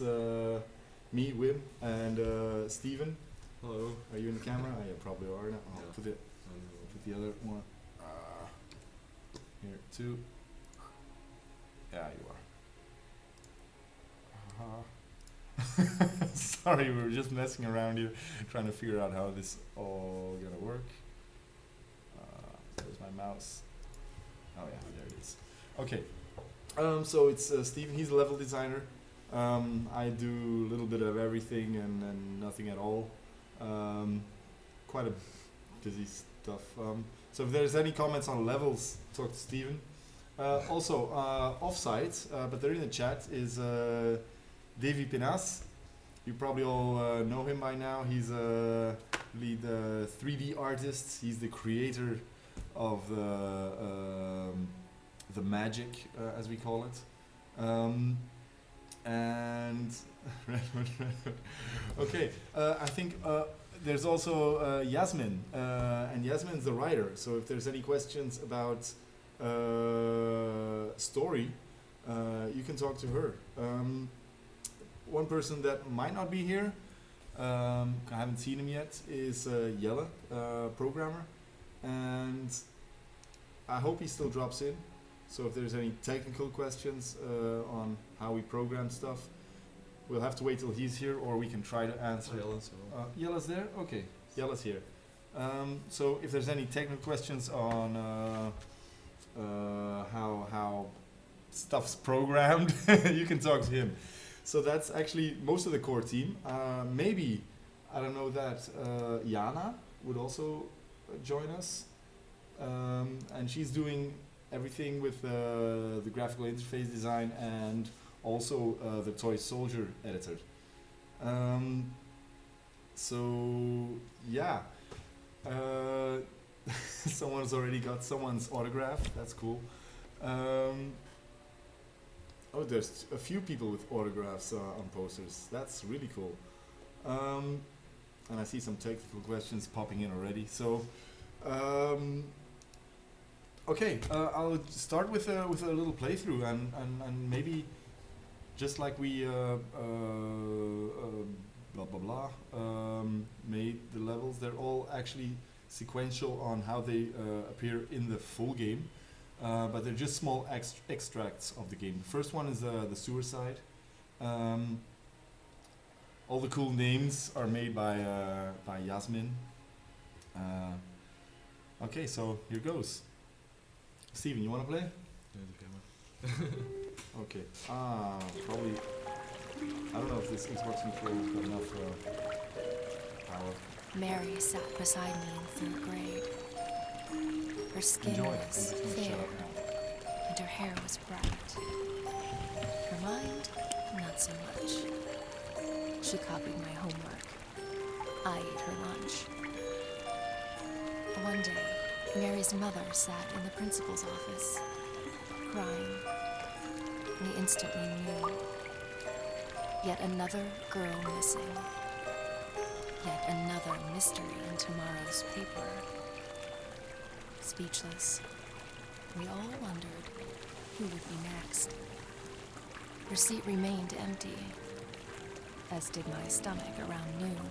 Me, Wim, and Steven. Hello. Are you in the camera? Oh, you probably are now. I'll Yeah. put the other one here too. Yeah, you are. Sorry, we were just messing around here, trying to figure out how this all gonna work. There's my mouse. Oh yeah, there it is. Okay. So it's Steven. He's a level designer. I do a little bit of everything and nothing at all. Quite a busy stuff. So if there's any comments on levels, talk to Steven. Also, offsite, but they're in the chat, is Davy Pinas. You probably all know him by now. He's a lead 3D artist. He's the creator of the magic, as we call it. And okay, I think there's also Yasmin, and Yasmin's the writer. So if there's any questions about story, you can talk to her. One person that might not be here, I haven't seen him yet, is Jelle, programmer, and I hope he still drops in. So if there's any technical questions on how we program stuff, we'll have to wait till he's here, or we can try to answer. Jelle's there? Okay, Jelle's here. So if there's any technical questions on how stuff's programmed, you can talk to him. So that's actually most of the core team. Maybe, I don't know, that Jana would also join us. And she's doing everything with the graphical interface design and also the toy soldier editor. So yeah, someone's already got someone's autograph. That's cool. Oh, there's a few people with autographs on posters. That's really cool. And I see some technical questions popping in already. So. Okay, I'll start with a little playthrough and maybe just like we blah blah blah made the levels. They're all actually sequential on how they appear in the full game, but they're just small extracts of the game. The first one is the sewer side. All the cool names are made by Yasmin. Okay, so here goes. Steven, you want to play? Yeah, the camera. Okay. Probably. I don't know if this Xbox controller has got enough power. Mary sat beside me in 3rd grade. Her skin Enjoy. I'm was just gonna fair, shut up now. and her hair was bright. Her mind, not so much. She copied my homework. I ate her lunch. One day, Mary's mother sat in the principal's office, crying. We instantly knew. Yet another girl missing. Yet another mystery in tomorrow's paper. Speechless, we all wondered who would be next. Her seat remained empty, as did my stomach around noon.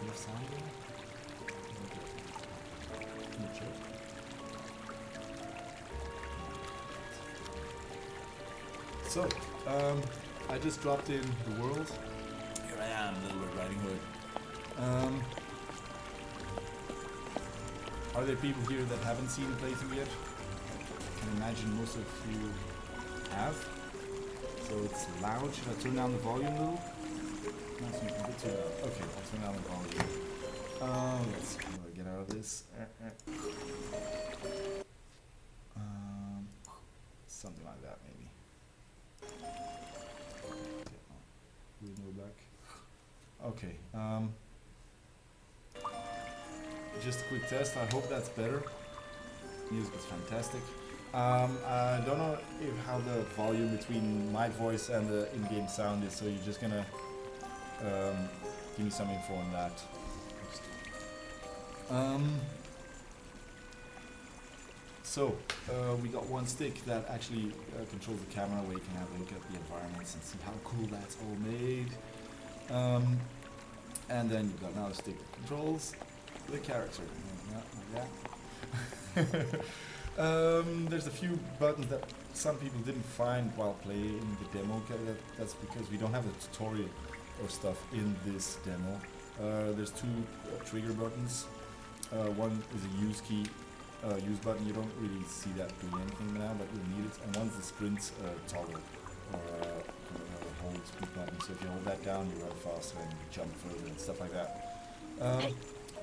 You have sound in it? Can you check? So, I just dropped in the world. Here I am, Little Red Riding Hood. Are there people here that haven't seen the playthrough yet? I can imagine most of you have. So it's loud. Should I turn down the volume a little? No, it's a bit too loud. Okay, I'll turn down the volume. Let's get out of this. Something like that, maybe. We'll go back. Okay. Just a quick test. I hope that's better. Music is fantastic. I don't know how the volume between my voice and the in-game sound is, so you're just gonna give me some info on that. So, we got one stick that actually controls the camera, where you can have a look at the environments and see how cool that's all made. And then you've got another stick that controls the character. There's a few buttons that some people didn't find while playing the demo. That's because we don't have a tutorial or stuff in this demo. There's two trigger buttons. One is a use key, use button. You don't really see that doing anything now, but you'll need it. And one's the sprint toggle, or hold speed button. So if you hold that down, you run faster and you jump further and stuff like that.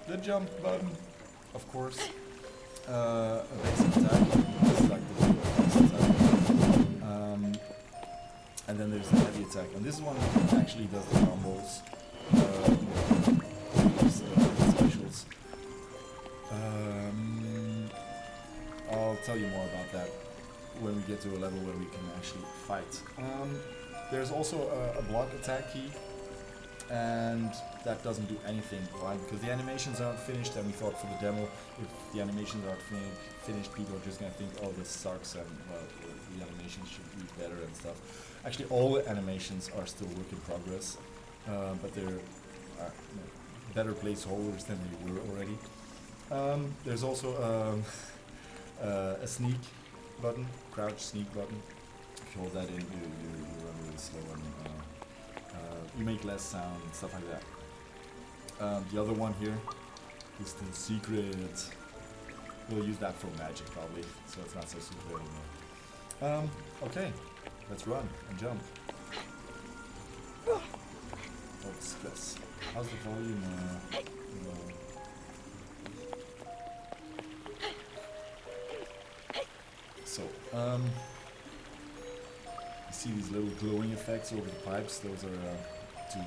The jump button, of course, a basic attack. This is like the basic attack. And then there's the heavy attack. And this one actually does the combos. Specials. I'll tell you more about that when we get to a level where we can actually fight. There's also a block attack key, and that doesn't do anything, right? Because the animations aren't finished, and we thought for the demo, if the animations aren't finished, people are just gonna think, oh, this sucks, and well, the animations should be better and stuff. Actually, all the animations are still work in progress, but they're better placeholders than they were already. There's also a sneak button, crouch sneak button. If you hold that in, you run really slow and you make less sound and stuff like that. The other one here is the secret. We'll use that for magic probably, so it's not so secret anymore. Okay, let's run and jump. Oh, stress. How's the volume? So, you see these little glowing effects over the pipes. Those are to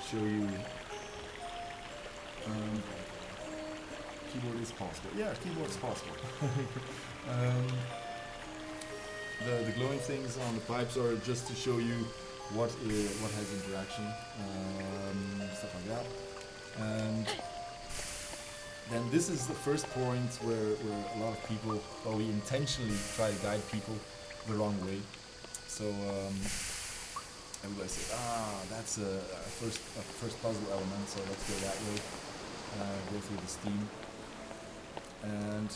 show you keyboard is possible. Yeah, keyboard is possible. The glowing things on the pipes are just to show you what has interaction, stuff like that. And then this is the first point where a lot of people, well, we intentionally try to guide people the wrong way. So everybody says, that's a first puzzle element, so let's go that way. Go through the steam. And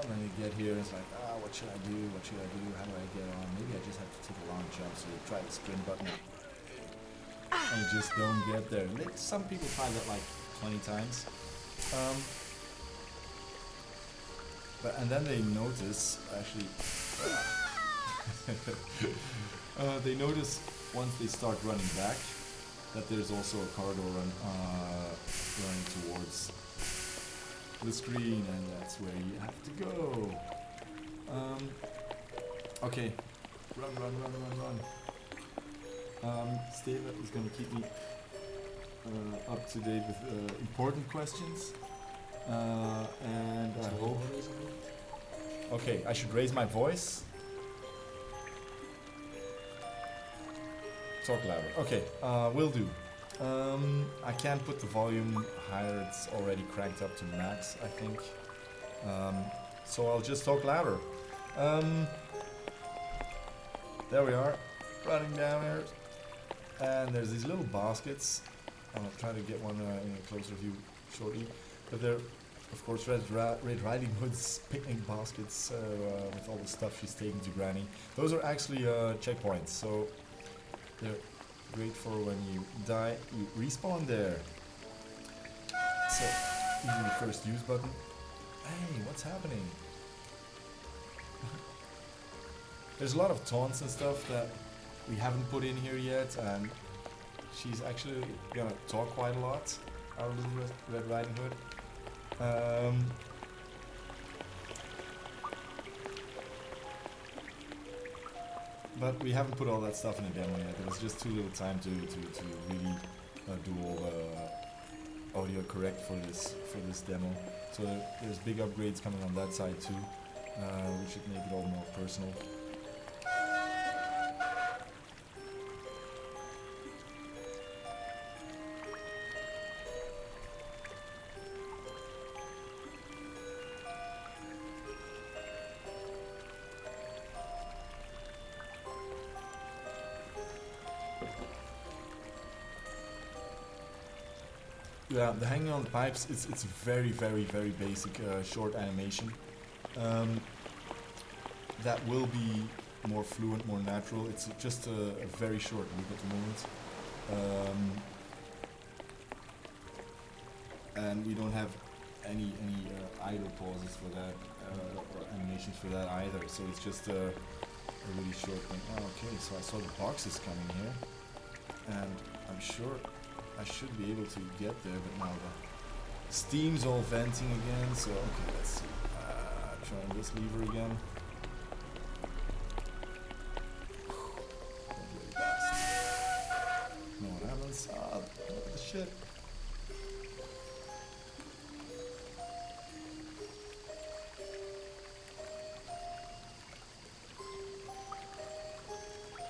when you get here, it's like, what should I do? What should I do? How do I get on? Maybe I just have to take a long jump. So you try the sprint button, and you just don't get there. Some people try that like 20 times. And then they notice, actually, they notice once they start running back that there's also a corridor running towards the screen, and that's where you have to go. Okay, run. Steve is going to keep me up to date with important questions, and I hope. Okay, I should raise my voice. Talk louder. Okay, will do. I can't put the volume higher, it's already cranked up to max, I think. So I'll just talk louder. There we are, running down here. And there's these little baskets. I'll try to get one in a closer view shortly. But they're, of course, Red Riding Hood's picnic baskets with all the stuff she's taking to Granny. Those are actually checkpoints, so they're great for when you die, you respawn there. So, using the first use button. Hey, what's happening? There's a lot of taunts and stuff that we haven't put in here yet, and she's actually gonna talk quite a lot, our little Red Riding Hood. But we haven't put all that stuff in the demo yet. There was just too little time to really do all the audio correct for this demo. So there's big upgrades coming on that side too, which should make it all more personal. Yeah, the hanging on the pipes, it's very, very, very basic, short animation. Um, that will be more fluent, more natural. It's just a very short loop at the moment. And we don't have any idle pauses for that, or animations for that either. So it's just a really short thing. Oh, okay, so I saw the boxes coming here, and I'm sure I should be able to get there, but now the steam's all venting again. So okay, let's see. Trying this lever again. Went really fast. No what happens. Ah, what the shit.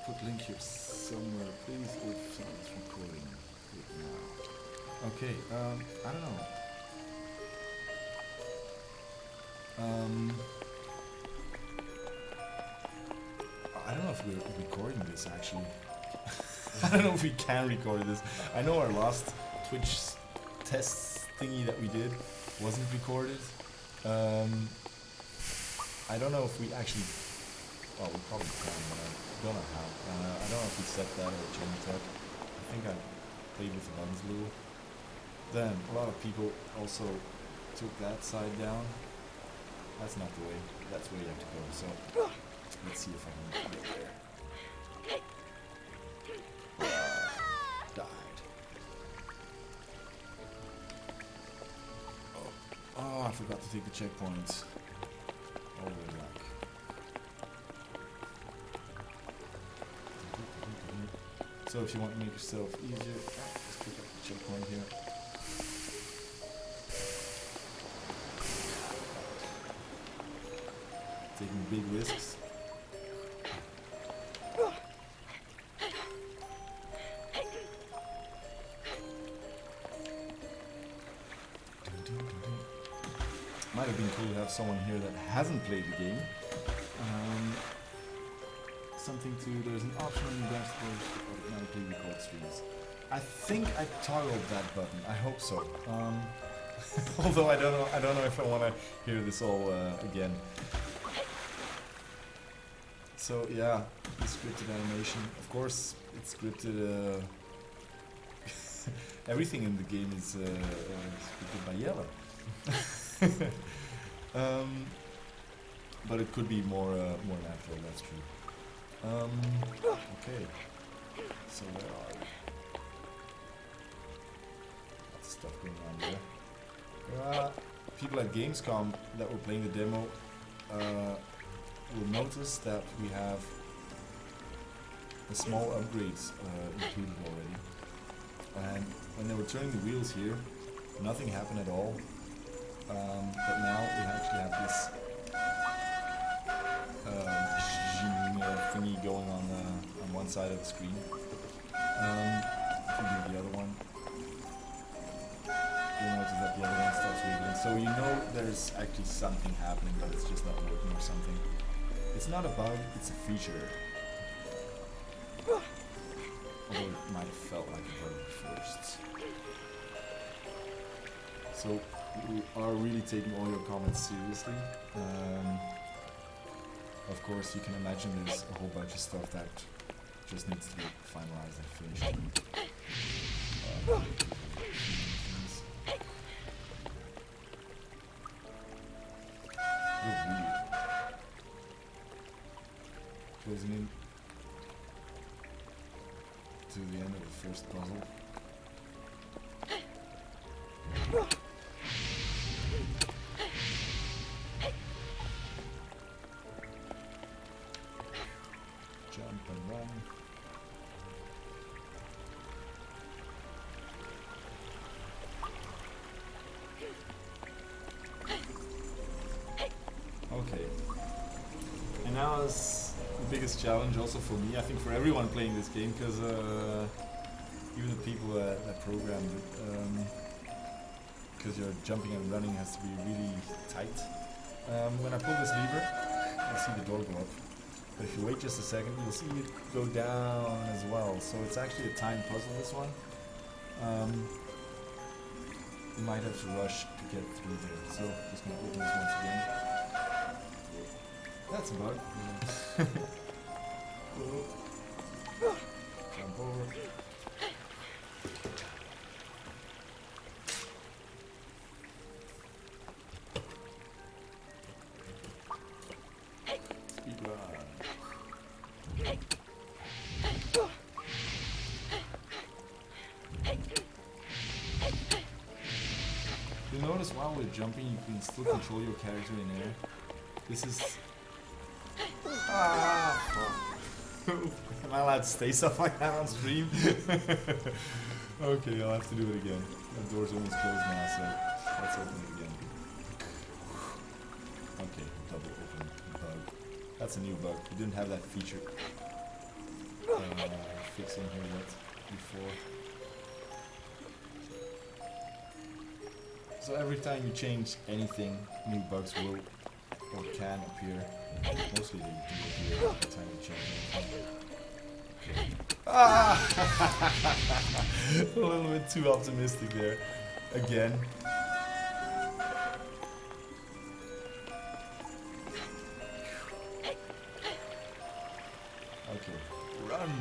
Put link here somewhere, please, if someone's recording it now. Okay, I don't know. I don't know if we're recording this actually. I don't know if we can record this. I know our last Twitch test thingy that we did wasn't recorded. I don't know if we actually. Well, we probably can, but I don't know how. I don't know if we set that or changed that. I think I played with the buttons a little. Then a lot of people also took that side down. That's not the way. That's where you have to go. So let's see if I can get there. Died. Oh, I forgot to take the checkpoints. All the way back. So if you want to make yourself easier, just pick up the checkpoint here. Taking big risks. Might have been cool to have someone here that hasn't played the game. Something to, there's an option on the dashboard to automatically record streams. I think I toggled that button. I hope so. Although I don't know if I want to hear this all again. So yeah, the scripted animation. Of course, it's scripted. Everything in the game is scripted by Yellow. But it could be more natural. That's true. Okay. So where are we? Lots of stuff going on there. People at Gamescom that were playing the demo will notice that we have the small upgrades included already. And when they were turning the wheels here, nothing happened at all. But now we actually have this thingy going on one side of the screen. If you do the other one, you'll notice that the other one starts wiggling. So you know there's actually something happening, but it's just not working or something. It's not a bug, it's a feature. Although it might have felt like a bug at first. So we are really taking all your comments seriously. Of course, you can imagine there's a whole bunch of stuff that just needs to be finalized and finished. Real weird. Closing in to the end of the first puzzle. Jump and run. Okay. And now is the biggest challenge also for me, I think for everyone playing this game, because even the people that programmed it, because your jumping and running has to be really tight. When I pull this lever, you'll see the door go up. But if you wait just a second, you'll see it go down as well. So it's actually a timed puzzle, this one. you might have to rush to get through there. So just gonna open this once again. That's a bug. Jump over. Speed run. You notice while we're jumping, you can still control your character in air. This is... Ah, fuck. Am I allowed to say stuff like that on stream? Okay, I'll have to do it again. The door's almost closed now, so let's open it again. Okay, double open bug. That's a new bug. We didn't have that feature fixing here yet before. So every time you change anything, new bugs will or can appear. Mostly they do appear every time you change anything. Ah! A little bit too optimistic there. Again. Okay, run!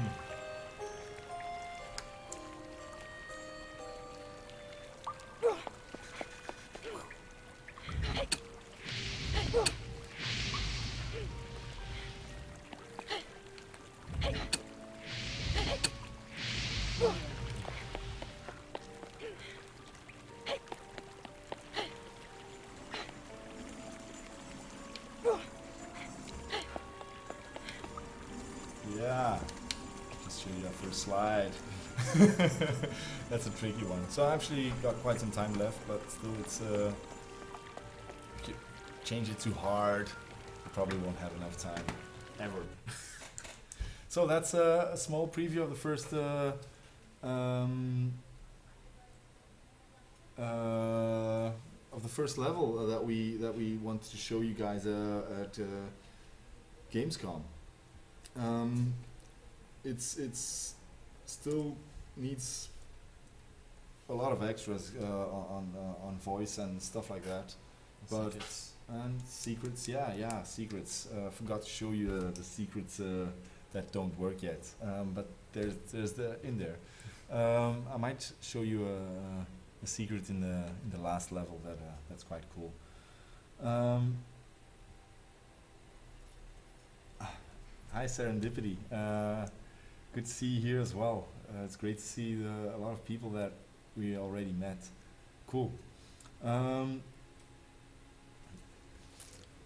Yeah, just show you that first slide. That's a tricky one. So I actually got quite some time left, but still it's if you change it too hard, you probably won't have enough time, ever. So that's a small preview of the first level that we wanted to show you guys at Gamescom. It's still needs a lot of extras on voice and stuff like that, but Secrets. and secrets, secrets. Forgot to show you the secrets that don't work yet, but there's the in there. I might show you a secret in the last level that's quite cool. Hi Serendipity, good to see you here as well. It's great to see a lot of people that we already met. Cool.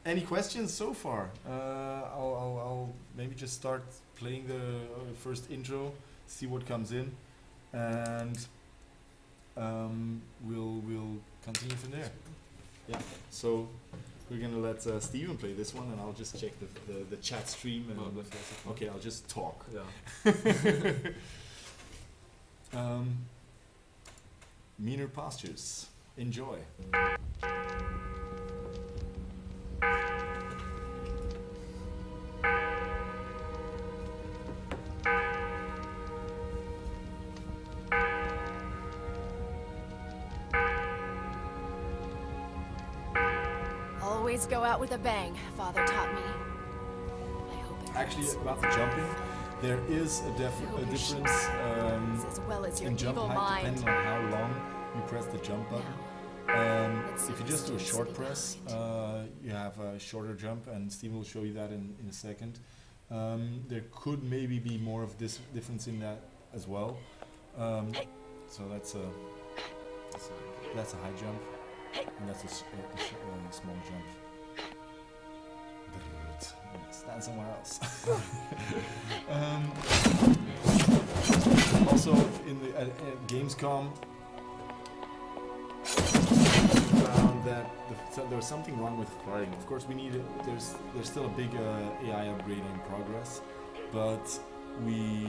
Any questions so far? I'll maybe just start playing the first intro, see what comes in, and we'll continue from there. Yeah. So we're gonna let Steven play this one, and I'll just check the chat stream. And okay, I'll just talk. Yeah. Meaner Postures. Enjoy. Always go out with a bang, Father taught me. I hope it Actually, hurts. about the jumping, there is a difference As well as your in jump evil height mind. depending on how long you press the jump button. Let's see If you if just do a Steve's short sitting press, you have a shorter jump, and Steve will show you that in a second. There could maybe be more of this difference in that as well. So that's a high jump, and that's a small jump. Stand somewhere else. Also, in the at Gamescom, found that there was something wrong with fighting. Of course, there's still a big AI upgrade in progress, but we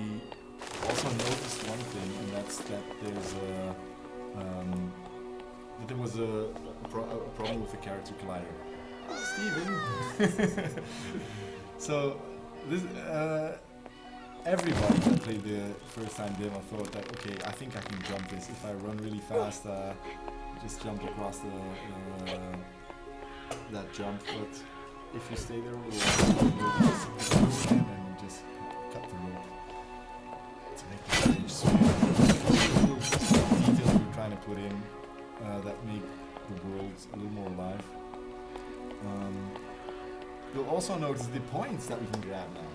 also noticed one thing, and that's that there was a problem with the character collider. Steven. So this everybody that played the first time demo thought that, okay, I think I can jump this if I run really fast. just jumped across that jump, but if you stay there, we'll just and then just cut the rope to make the stage smooth. Details we're trying to put in that make the world a little more alive. You'll also notice the points that we can grab now.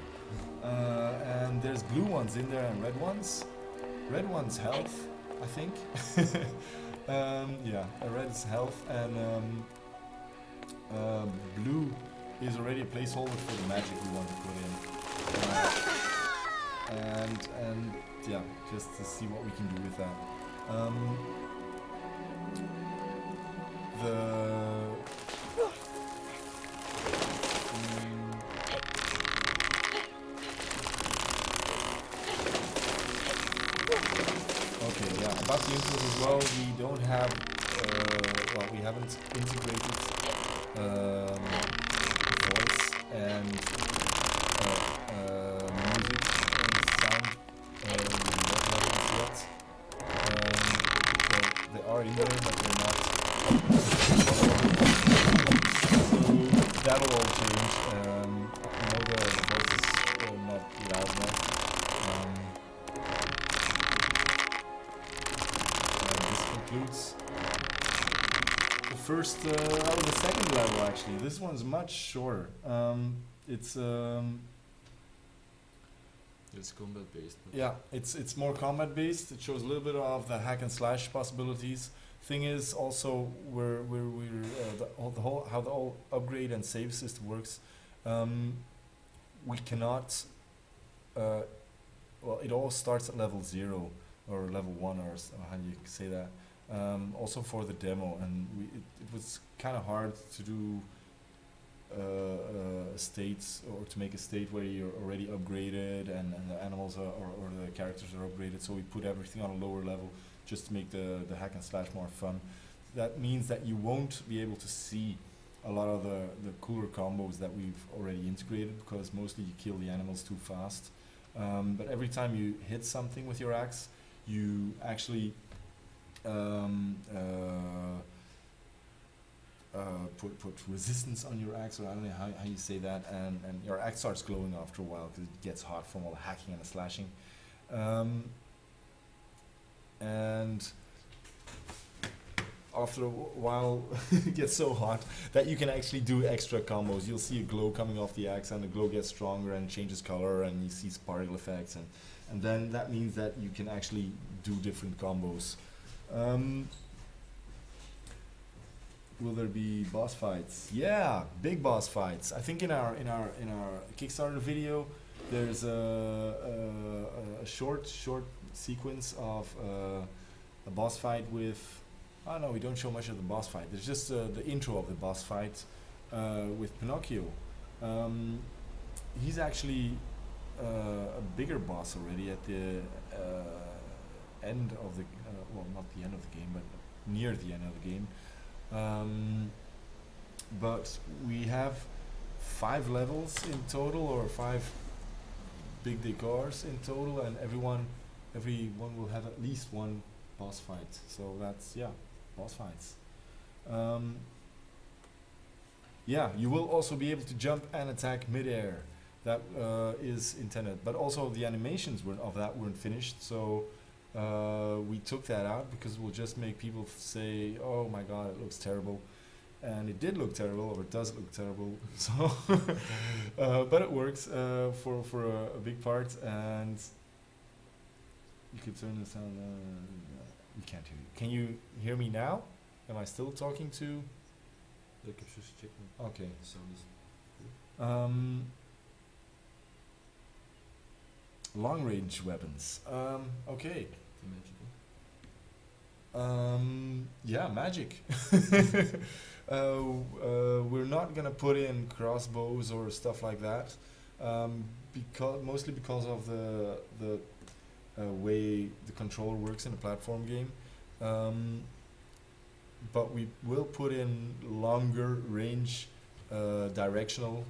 And there's blue ones in there and red ones. Red one's health, I think. Yeah, red's health, and blue is already a placeholder for the magic we want to put in. And yeah, just to see what we can do with that. Okay, yeah, about the intros as well, we don't have, we haven't integrated voice and music and sound levels yet. They are in there, but they're not. So that'll all change. I know the voice is not loud enough. This concludes the second level. Actually, this one's much shorter. It's combat based. yeah, it's more combat based. It shows a little bit of the hack and slash possibilities. Thing is also how the whole upgrade and save system works. We cannot. It all starts at level 0 or level 1, or how do you say that? Also for the demo, and it was kind of hard to do states, or to make a state where you're already upgraded and the animals or the characters are upgraded, so we put everything on a lower level just to make the hack and slash more fun. That means that you won't be able to see a lot of the cooler combos that we've already integrated, because mostly you kill the animals too fast. But every time you hit something with your axe, you actually put resistance on your axe, or I don't know how you say that, and your axe starts glowing after a while because it gets hot from all the hacking and the slashing. And after a while it gets so hot that you can actually do extra combos. You'll see a glow coming off the axe, and the glow gets stronger and changes color, and you see particle effects, and then that means that you can actually do different combos. Will there be boss fights? Yeah, big boss fights. I think in our Kickstarter video there's a short sequence of a boss fight with. Oh no, we don't show much of the boss fight. There's just the intro of the boss fight with Pinocchio. He's actually a bigger boss already at the end of the not the end of the game, but near the end of the game. But we have 5 levels in total, or 5 big decors in total, and everyone will have at least one boss fight. So that's boss fights. You will also be able to jump and attack mid-air. That is intended, but also the animations weren't finished, so we took that out because we'll just make people say, "Oh my God, it looks terrible," and it did look terrible, or it does look terrible. So, but it works for a big part, and you could turn the sound. We can't hear you. Can you hear me now? Am I still talking to? Ik heb just checking. Okay. Sound is long range weapons. Okay. magical. Magic. We're not gonna put in crossbows or stuff like that, mostly because of the way the controller works in a platform game. But we will put in longer range directional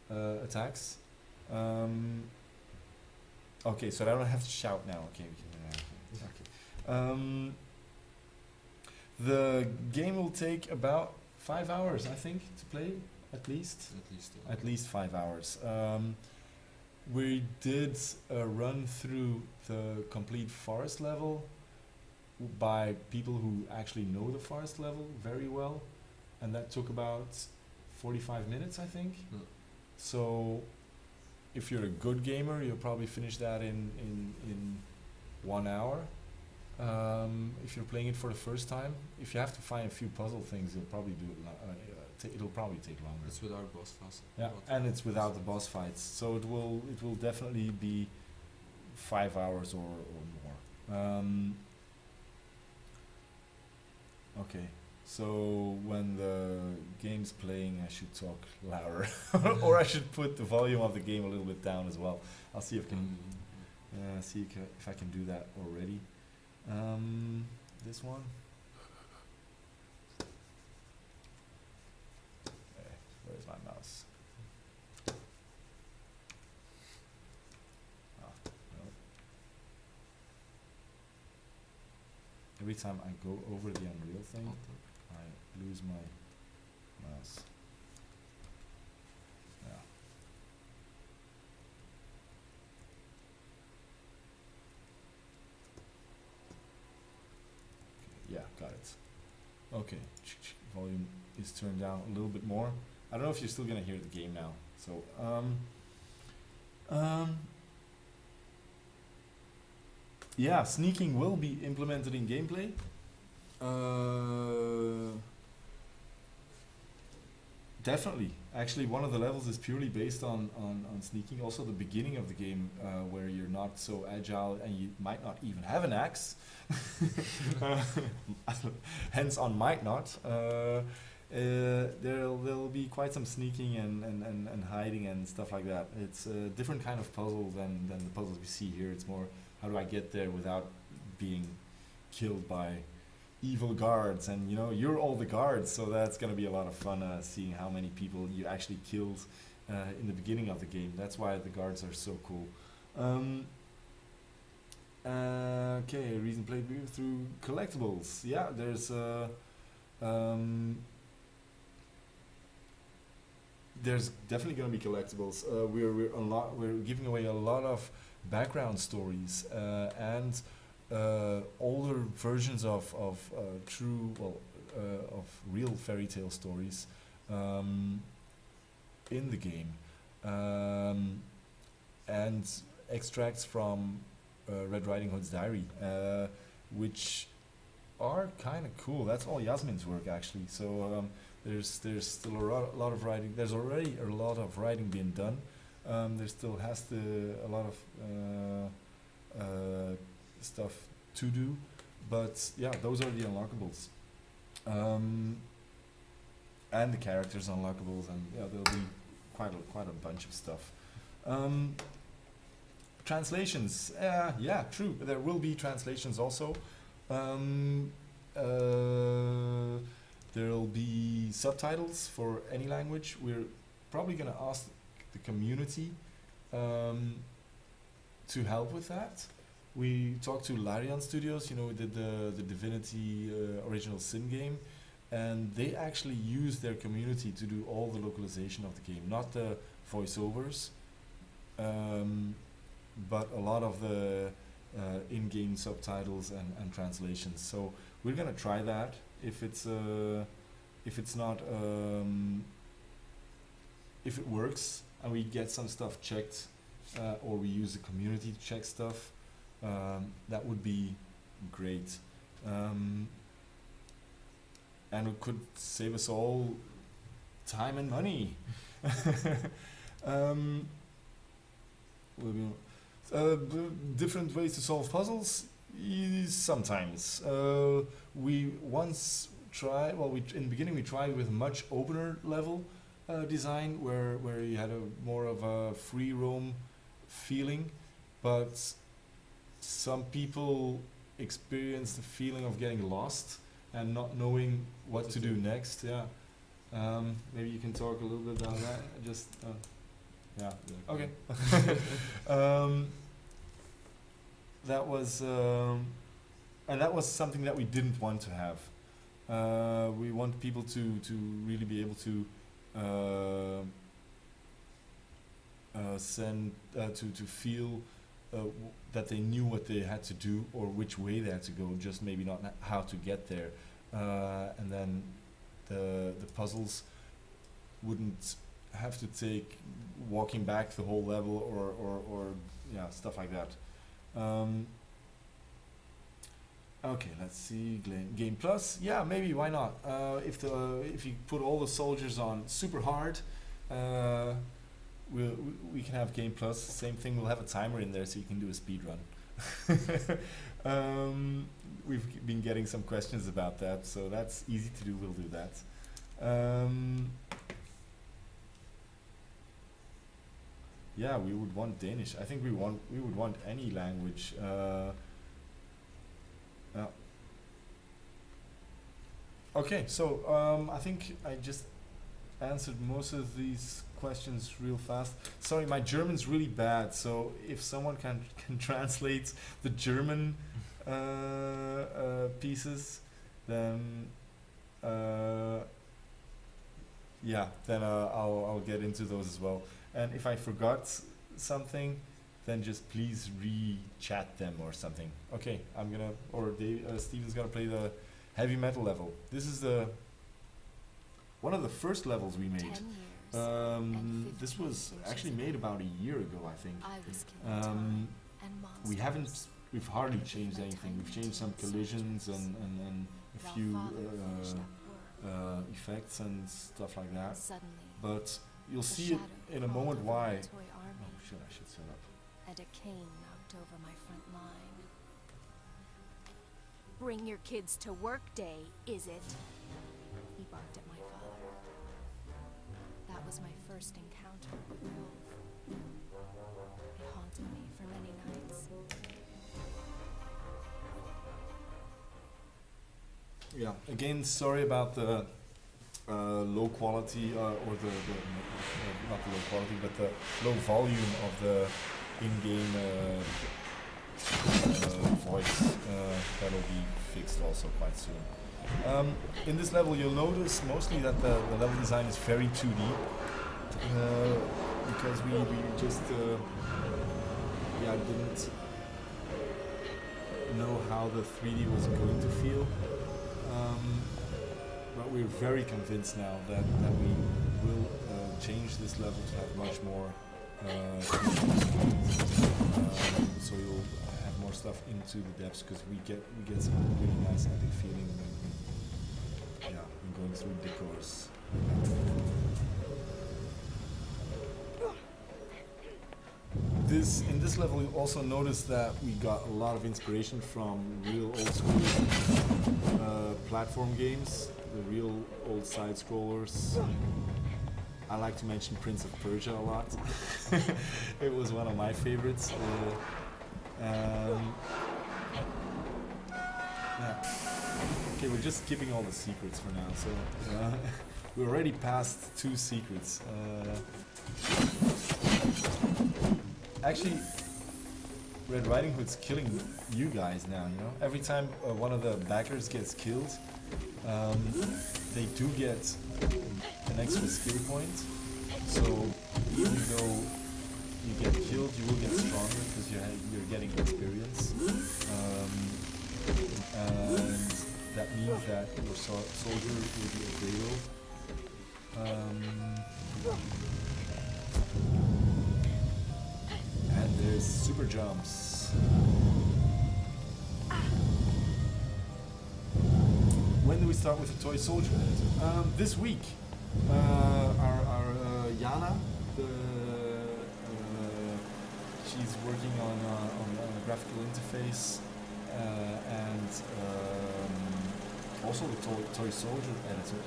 attacks. Okay, so I don't have to shout now. Okay, we can. Okay. The game will take about 5 hours, I think, to play, at least. At least. At least 5 hours. We did a run through the complete forest level by people who actually know the forest level very well, and that took about 45 minutes, I think. Yeah. So, if you're a good gamer, you'll probably finish that in 1 hour. If you're playing it for the first time, if you have to find a few puzzle things, you'll probably do it. It'll probably take longer. It's with our boss fast. Yeah, and it's without the boss fights, so it will definitely be 5 hours or more. Okay, so when the game's playing, I should talk louder, or I should put the volume of the game a little bit down as well. I'll see if I can if I can do that already. This one. Where's my mouse? No. Every time I go over the Unreal thing, I lose my mouse. Yeah. Okay, yeah, got it. Okay, volume is turned down a little bit more. I don't know if you're still gonna hear the game now. So, yeah, sneaking will be implemented in gameplay. Definitely. Actually, one of the levels is purely based on sneaking. Also, the beginning of the game, where you're not so agile and you might not even have an axe. Hence, on might not. There'll be quite some sneaking and hiding and stuff like that. It's a different kind of puzzle than the puzzles we see here. It's more, how do I get there without being killed by evil guards? And you're all the guards, so that's gonna be a lot of fun seeing how many people you actually killed in the beginning of the game. That's why the guards are so cool. Okay, reason play through collectibles. Yeah, there's definitely going to be collectibles. We're giving away a lot of background stories and older versions of real fairy tale stories in the game, and extracts from Red Riding Hood's diary, which are kind of cool. That's all Yasmin's work, actually. So there's still a lot of writing. There's already a lot of writing being done. There still has a lot of stuff to do, but yeah, those are the unlockables, and the characters unlockables, and yeah, there'll be quite a bunch of stuff. Translations, yeah, true. There will be translations also. There'll be subtitles for any language. We're probably gonna ask the community to help with that. We talked to Larian Studios, we did the Divinity original Sin game, and they actually used their community to do all the localization of the game, not the voiceovers, but a lot of the in-game subtitles and translations. So we're gonna try that. If it's not if it works and we get some stuff checked, or we use the community to check stuff, that would be great, and it could save us all time and money. Different ways to solve puzzles. Sometimes we once tried. In the beginning we tried with a much opener level design, where you had more of a free roam feeling, but some people experience the feeling of getting lost and not knowing what to do next. Yeah, maybe you can talk a little bit about that. Just yeah. Okay. That was something that we didn't want to have. We want people to really be able to to feel that they knew what they had to do or which way they had to go, just maybe not how to get there. And then the puzzles wouldn't have to take walking back the whole level or yeah, stuff like that. Okay, let's see. Game Plus, yeah, maybe, why not? If you put all the soldiers on super hard, we can have Game Plus. Same thing, we'll have a timer in there so you can do a speed run. We've been getting some questions about that, so that's easy to do. We'll do that. Yeah, we would want Danish. I think we would want any language. Okay, so I think I just answered most of these questions real fast. Sorry, my German's really bad, so if someone can translate the German pieces, then yeah, then I'll get into those as well. And if I forgot something, then just please re-chat them or something. Okay, I'm gonna, or Steven's gonna play the heavy metal level. This is one of the first levels we made. This was actually made about a year ago, I think. We've hardly changed anything. We've changed some collisions and a few effects and stuff like that. But you'll see it in a moment why. Oh shit, I should set up. And a cane knocked over my front line. Bring your kids to work day, is it? He barked at my father. That was my first encounter with Woolfe. It haunted me for many nights. Yeah, again, sorry about the low quality, or not the low quality, but the low volume of the in-game voice. That'll be fixed also quite soon. In this level, you'll notice mostly that the level design is very 2D, because we just didn't know how the 3D was going to feel. But we're very convinced now that we will change this level to have much more so you'll have more stuff into the depths, because we get some really nice epic feeling when going through decors. In this level, you also notice that we got a lot of inspiration from real old school platform games, the real old side scrollers. I like to mention Prince of Persia a lot. It was one of my favorites. Yeah. Okay, we're just skipping all the secrets for now. So we're already past 2 secrets. Actually, Red Riding Hood's killing you guys now, you know? Every time one of the backers gets killed, they do get an extra skill point. So even though you get killed, you will get stronger because you're getting experience. And that means that your soldier will be a hero. And there's super jumps. When do we start with the toy soldier? This week. Our Jana, she's working on a graphical interface and also the toy soldier editor.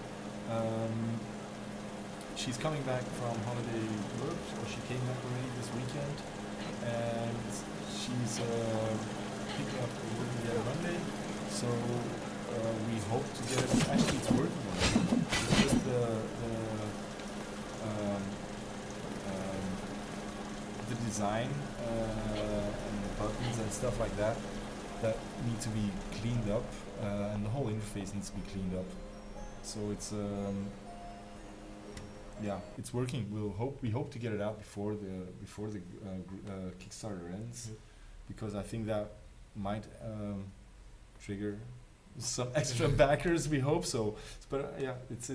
She's coming back from holiday Europe, or she came back already this weekend, and she's picking up work again on Monday. So we hope to get it. Actually, it's working already. It's just the design and the buttons and stuff like that that need to be cleaned up, and the whole interface needs to be cleaned up. So it's yeah, it's working. We hope to get it out before the Kickstarter ends, because I think that might trigger some extra backers. We hope so. But yeah, it's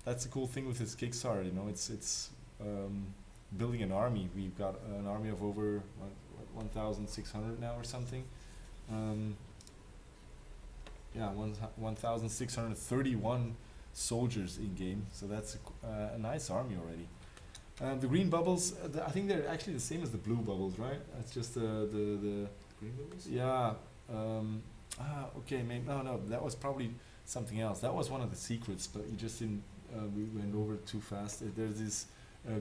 that's the cool thing with this Kickstarter. You know, it's building an army. We've got an army of over 1,600 now or something. Yeah, 1,631 soldiers in game. So that's a nice army already. The green bubbles, I think they're actually the same as the blue bubbles, right? It's just the Green bubbles? yeah. Okay, maybe no, that was probably something else. That was one of the secrets, but you just didn't. We went over it too fast. There's these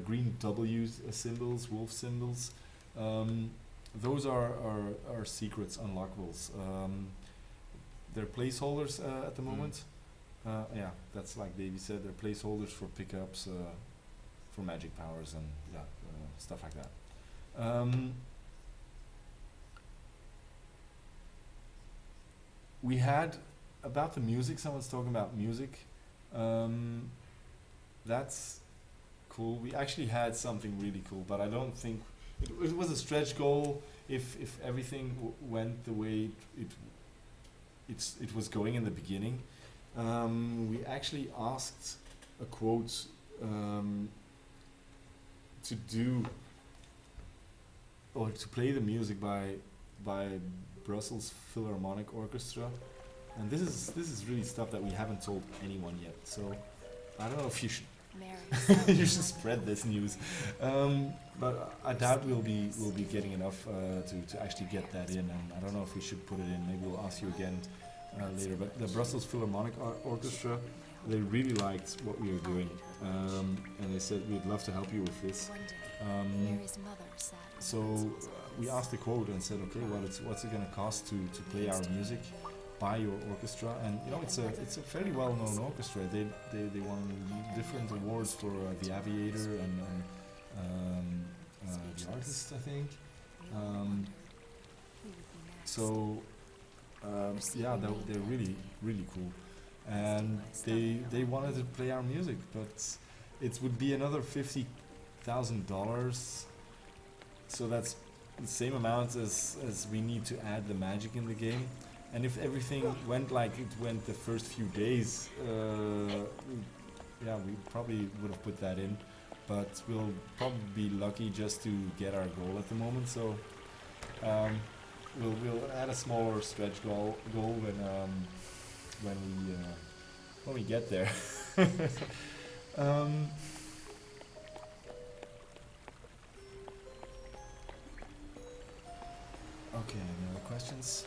green W symbols, Woolfe symbols. Those are secrets, unlockables. They're placeholders at the moment. Yeah, that's like Davey said. They're placeholders for pickups, for magic powers, and yeah, stuff like that. We had about the music. Someone's talking about music. That's cool. We actually had something really cool, but I don't think it was a stretch goal. If everything went the way it was going in the beginning, we actually asked a quote to do or to play the music by Brussels Philharmonic Orchestra, and this is really stuff that we haven't told anyone yet. So I don't know if you should you should spread this news, but I doubt we'll be getting enough to actually get that in, and I don't know if we should put it in. Maybe we'll ask you again later. But the Brussels Philharmonic Orchestra, they really liked what we were doing, and they said we'd love to help you with this. So we asked the quote and said, okay, well, what's it going to cost to play our music by your orchestra? And you know, it's a fairly well-known orchestra. They won different awards for the Aviator and the Artist, I think. Yeah, they're really cool, and they wanted to play our music, but it would be another $50,000. So that's the same amount as we need to add the magic in the game. And if everything went like it went the first few days, yeah, we probably would have put that in. But we'll probably be lucky just to get our goal at the moment. So we'll add a smaller stretch goal when we get there. Okay, any other questions?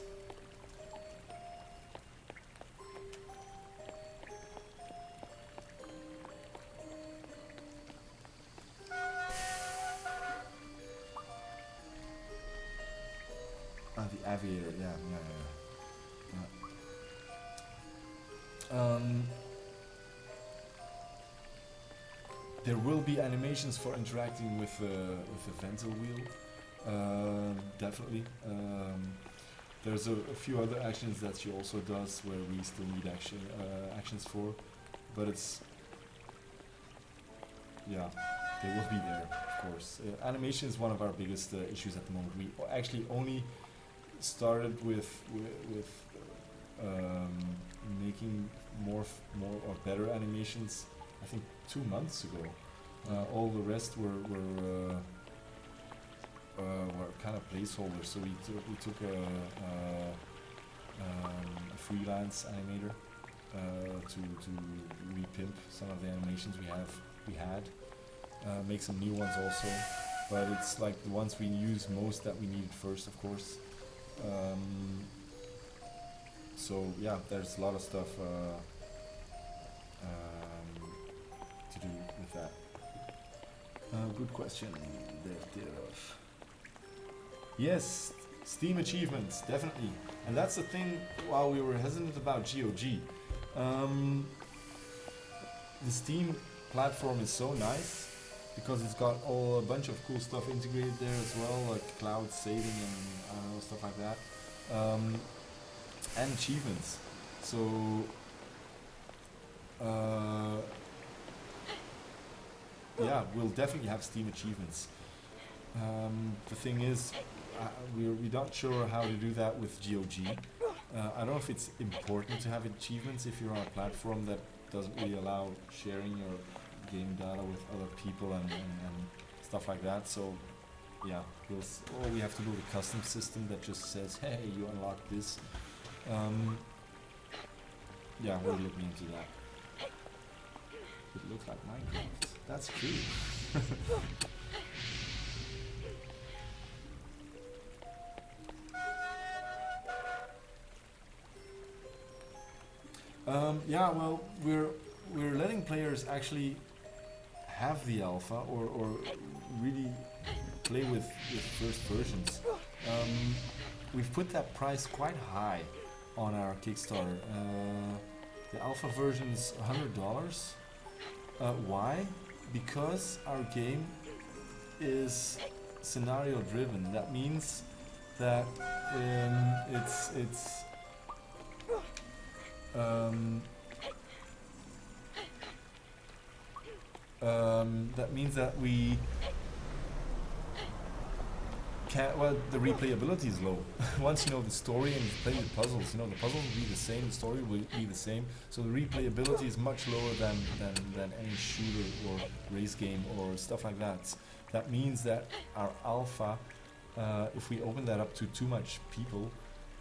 The Aviator, yeah. There will be animations for interacting with the Vento wheel. Definitely. There's a few other actions that she also does where we still need actions for, but it's, yeah, they will be there, of course. Animation is one of our biggest issues at the moment. We actually only started with making more or better animations, I think 2 months ago. All the rest were kind of placeholders. So we took a freelance animator to repimp some of the animations we had, make some new ones also. But it's like the ones we use most that we needed first, of course. So yeah, there's a lot of stuff to do with that. Good question. Yes, Steam achievements, definitely. And that's the thing, while we were hesitant about GOG. The Steam platform is so nice because it's got a bunch of cool stuff integrated there as well, like cloud saving and I don't know, stuff like that, and achievements. So yeah, we'll definitely have Steam achievements. The thing is, we're not sure how to do that with GOG. I don't know if it's important to have achievements if you're on a platform that doesn't really allow sharing your game data with other people and stuff like that. So yeah, or we have to build a custom system that just says, hey, you unlock this. Yeah, we're looking into that. It looks like Minecraft. That's cool. Yeah, well, we're letting players actually have the alpha or really play with first versions. We've put that price quite high on our Kickstarter. The alpha version's $100. Why? Because our game is scenario driven. That means that that means that we can't. Well, the replayability is low. Once you know the story and you play the puzzles, you know the puzzles will be the same, the story will be the same. So the replayability is much lower than any shooter or race game or stuff like that. That means that our alpha, if we open that up to too much people,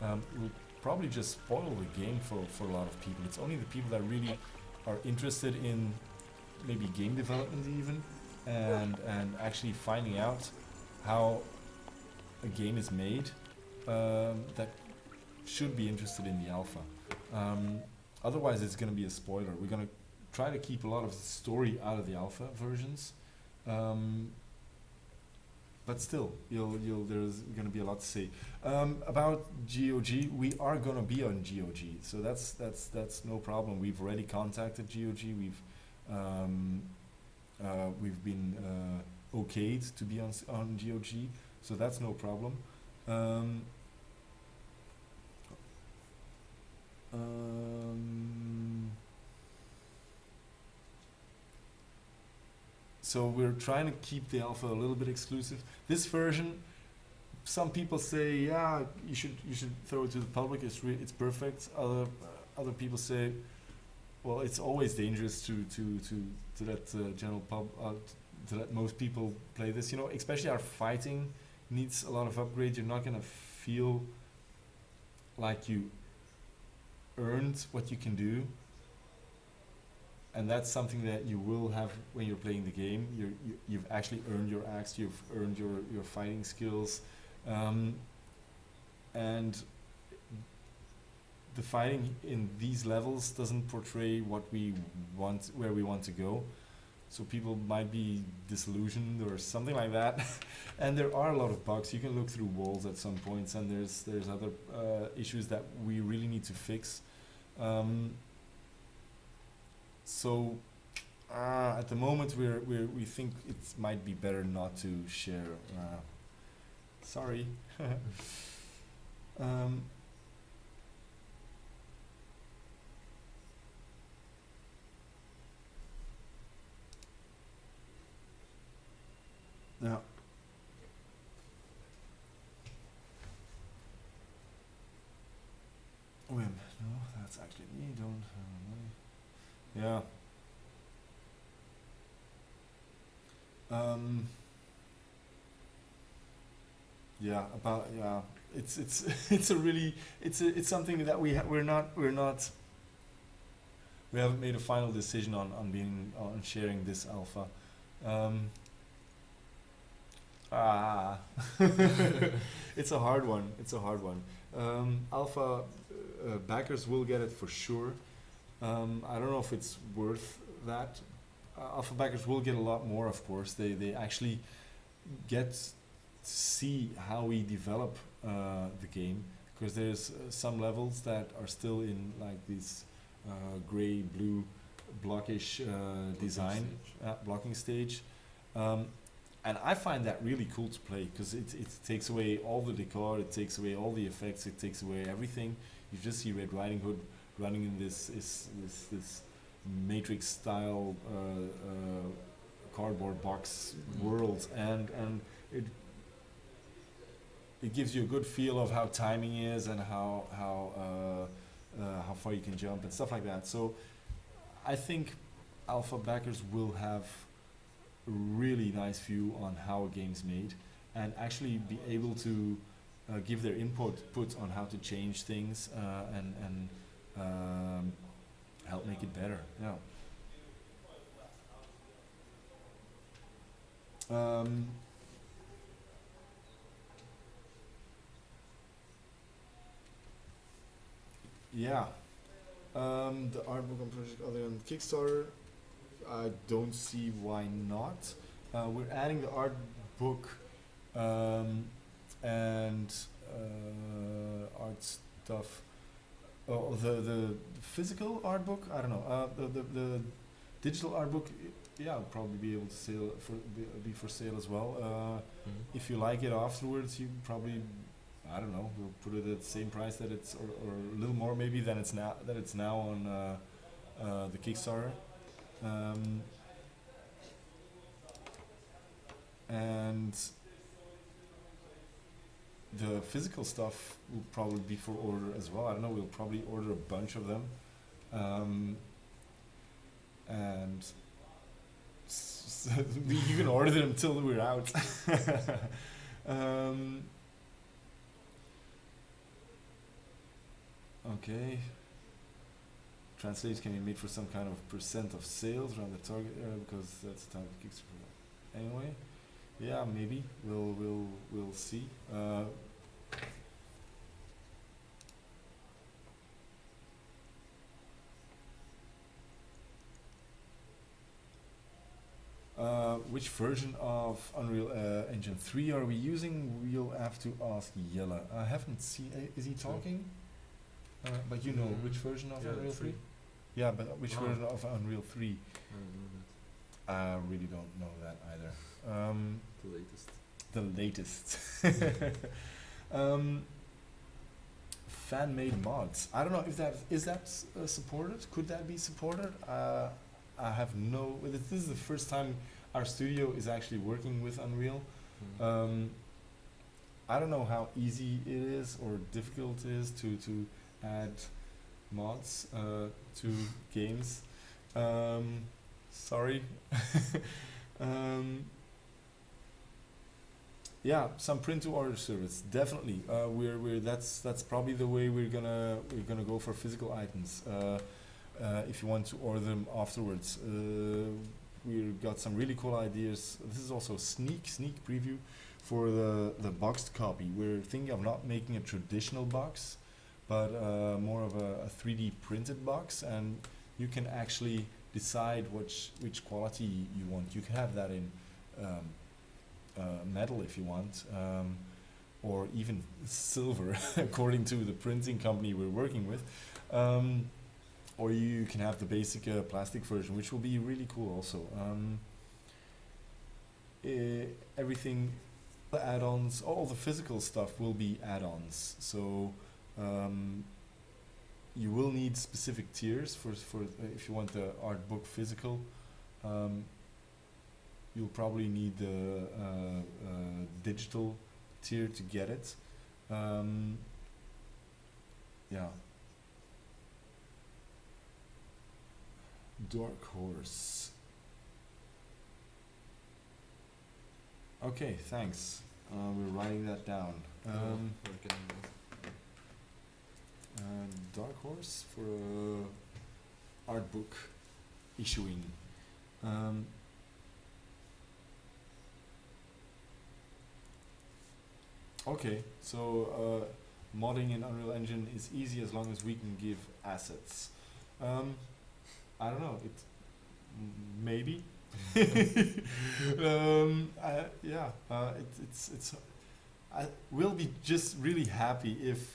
will probably just spoil the game for a lot of people. It's only the people that really are interested in maybe game development even, and actually finding out how a game is made, that should be interested in the alpha. Otherwise it's going to be a spoiler. We're going to try to keep a lot of the story out of the alpha versions, but still, there's going to be a lot to say. About GOG, we are going to be on GOG, so that's no problem. We've already contacted GOG. We've been okayed to be on GOG, so that's no problem. So we're trying to keep the alpha a little bit exclusive. This version, some people say, yeah, you should throw it to the public. It's perfect. Other people say, well, it's always dangerous to let general to let most people play this. You know, especially our fighting needs a lot of upgrades. You're not gonna feel like you earned what you can do. And that's something that you will have when you're playing the game. You've actually earned your axe, you've earned your fighting skills, and the fighting in these levels doesn't portray what we want, where we want to go. So people might be disillusioned or something like that. And there are a lot of bugs. You can look through walls at some points, and there's other issues that we really need to fix. So at the moment we think it might be better not to share. Sorry. Yeah. Wait a minute. No, that's actually me. Don't. Yeah. Yeah. About yeah. It's a really it's something that we haven't made a final decision on sharing this alpha. It's a hard one. Alpha backers will get it for sure. I don't know if it's worth that. Alpha backers will get a lot more, of course. They actually get to see how we develop the game, because there's some levels that are still in like this gray blue blockish design, blocking stage. And I find that really cool to play because it takes away all the decor, it takes away all the effects, it takes away everything. You just see Red Riding Hood running in this Matrix style cardboard box world, and it gives you a good feel of how timing is and how far you can jump and stuff like that. So I think alpha backers will have a really nice view on how a game's made and actually be able to give their input on how to change things and help make it better. Yeah. Yeah. The art book on project other than Kickstarter, I don't see why not. We're adding the art book and art stuff. Oh, the physical art book. I don't know. The digital art book. Yeah, I'll probably be able to be for sale as well. If you like it afterwards, you probably, I don't know, we'll put it at the same price that it's, or a little more maybe than it's now on the Kickstarter. And the physical stuff will probably be for order as well. I don't know, we'll probably order a bunch of them. And you can order them until we're out. Okay. Translates can be made for some kind of percent of sales around the target area because that's the type of Kickstarter. Anyway, yeah, maybe we'll see. Which version of Unreal Engine 3 are we using? We'll have to ask Yella. I haven't seen. Is he talking? But you know which version of Unreal 3? Yeah, but which version of Unreal 3? I really don't know that either. The latest. Fan-made mods. I don't know if that is supported. Could that be supported? I have no. This is the first time our studio is actually working with Unreal. I don't know how easy it is or difficult it is to add mods to games. Sorry. Yeah, some print to order service definitely. That's probably the way we're gonna go for physical items. If you want to order them afterwards, we've got some really cool ideas. This is also a sneak preview for the boxed copy. We're thinking of not making a traditional box, but more of a 3D printed box, and you can actually decide which quality you want. You can have that in metal if you want, or even silver according to the printing company we're working with. Or you can have the basic plastic version, which will be really cool also. Everything, the add-ons, all the physical stuff will be add-ons. So you will need specific tiers for if you want the art book physical. You'll probably need the digital tier to get it. Yeah. Dark Horse. Okay, thanks. We're writing that down. Dark Horse for art book issuing. Okay, so modding in Unreal Engine is easy as long as we can give assets. I don't know. Maybe. It's. I will be just really happy if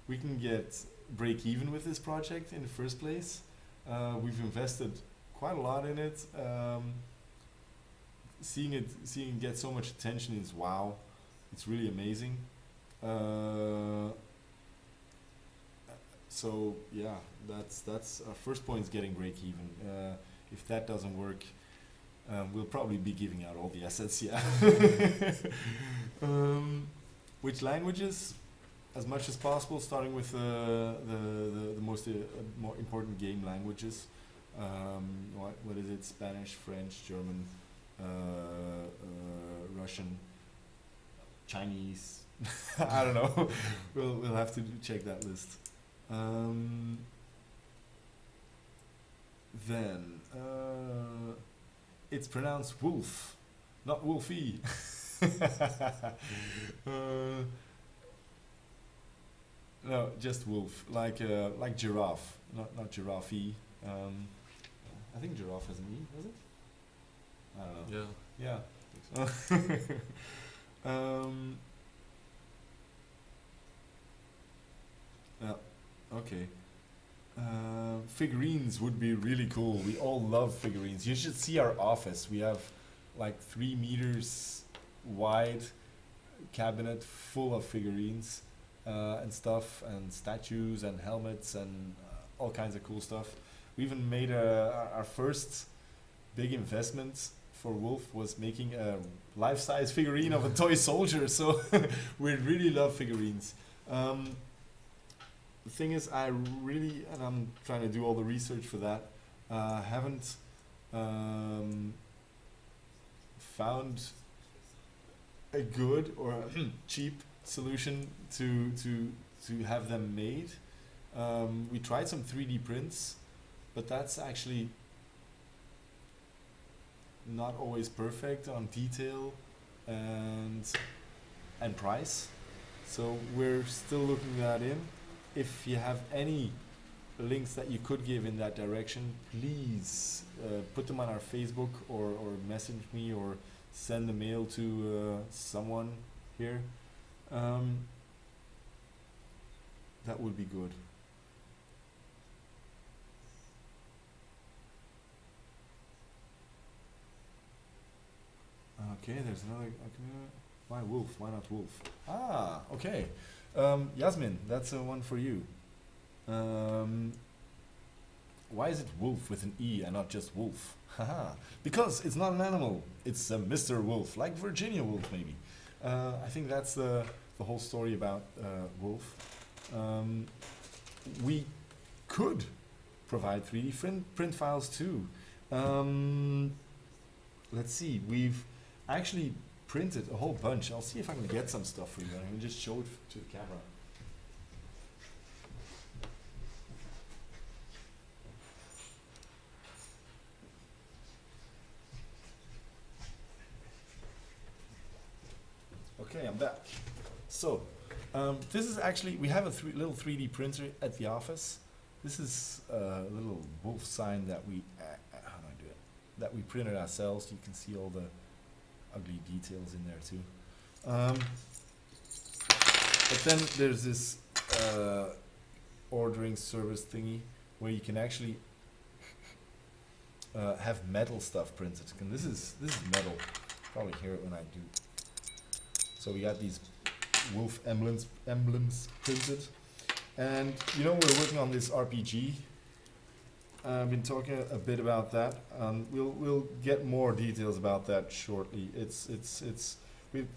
we can get break even with this project in the first place. We've invested quite a lot in it. seeing it get so much attention is wow. It's really amazing. So yeah, that's our first point is getting break even. If that doesn't work, we'll probably be giving out all the assets. Yeah. Which languages? As much as possible, starting with the most more important game languages. What is it? Spanish, French, German, Russian, Chinese. I don't know. We'll have to check that list. Then it's pronounced Woolfe, not Woolfie. No, just wolf, like giraffe, not giraffe. I think giraffe has an E, does it? I don't know. Yeah. Yeah. Yeah. Okay. Figurines would be really cool. We all love figurines. You should see our office. We have like 3 meters wide cabinet full of figurines. And stuff, and statues, and helmets, and all kinds of cool stuff. We even made our first big investment for Woolfe was making a life-size figurine of a toy soldier. So we really love figurines. The thing is, and I'm trying to do all the research for that. Haven't found a good or cheap solution to have them made. We tried some 3D prints, but that's actually not always perfect on detail and price. So we're still looking that in. If you have any links that you could give in that direction, please put them on our Facebook or message me or send a mail to someone here. That would be good. Okay, there's another. Why Woolfe? Why not Woolfe? Ah, okay. Yasmin, that's a one for you. Why is it Wolf with an E and not just Wolf? Haha. Because it's not an animal. It's a Mr. Wolf, like Virginia Woolf, maybe. I think that's the whole story about Woolfe. We could provide 3D print files too. Let's see. We've actually printed a whole bunch. I'll see if I can get some stuff for you. I can just show it to the camera. Okay, I'm back. So, this is actually, we have a little 3D printer at the office. This is a little wolf sign that we, how do I do it? That we printed ourselves. You can see all the ugly details in there too. But then there's this ordering service thingy where you can actually have metal stuff printed. And this is metal. Probably hear it when I do. So we got these wolf emblems printed, and you know we're working on this RPG. I've been talking a bit about that. We'll get more details about that shortly. It's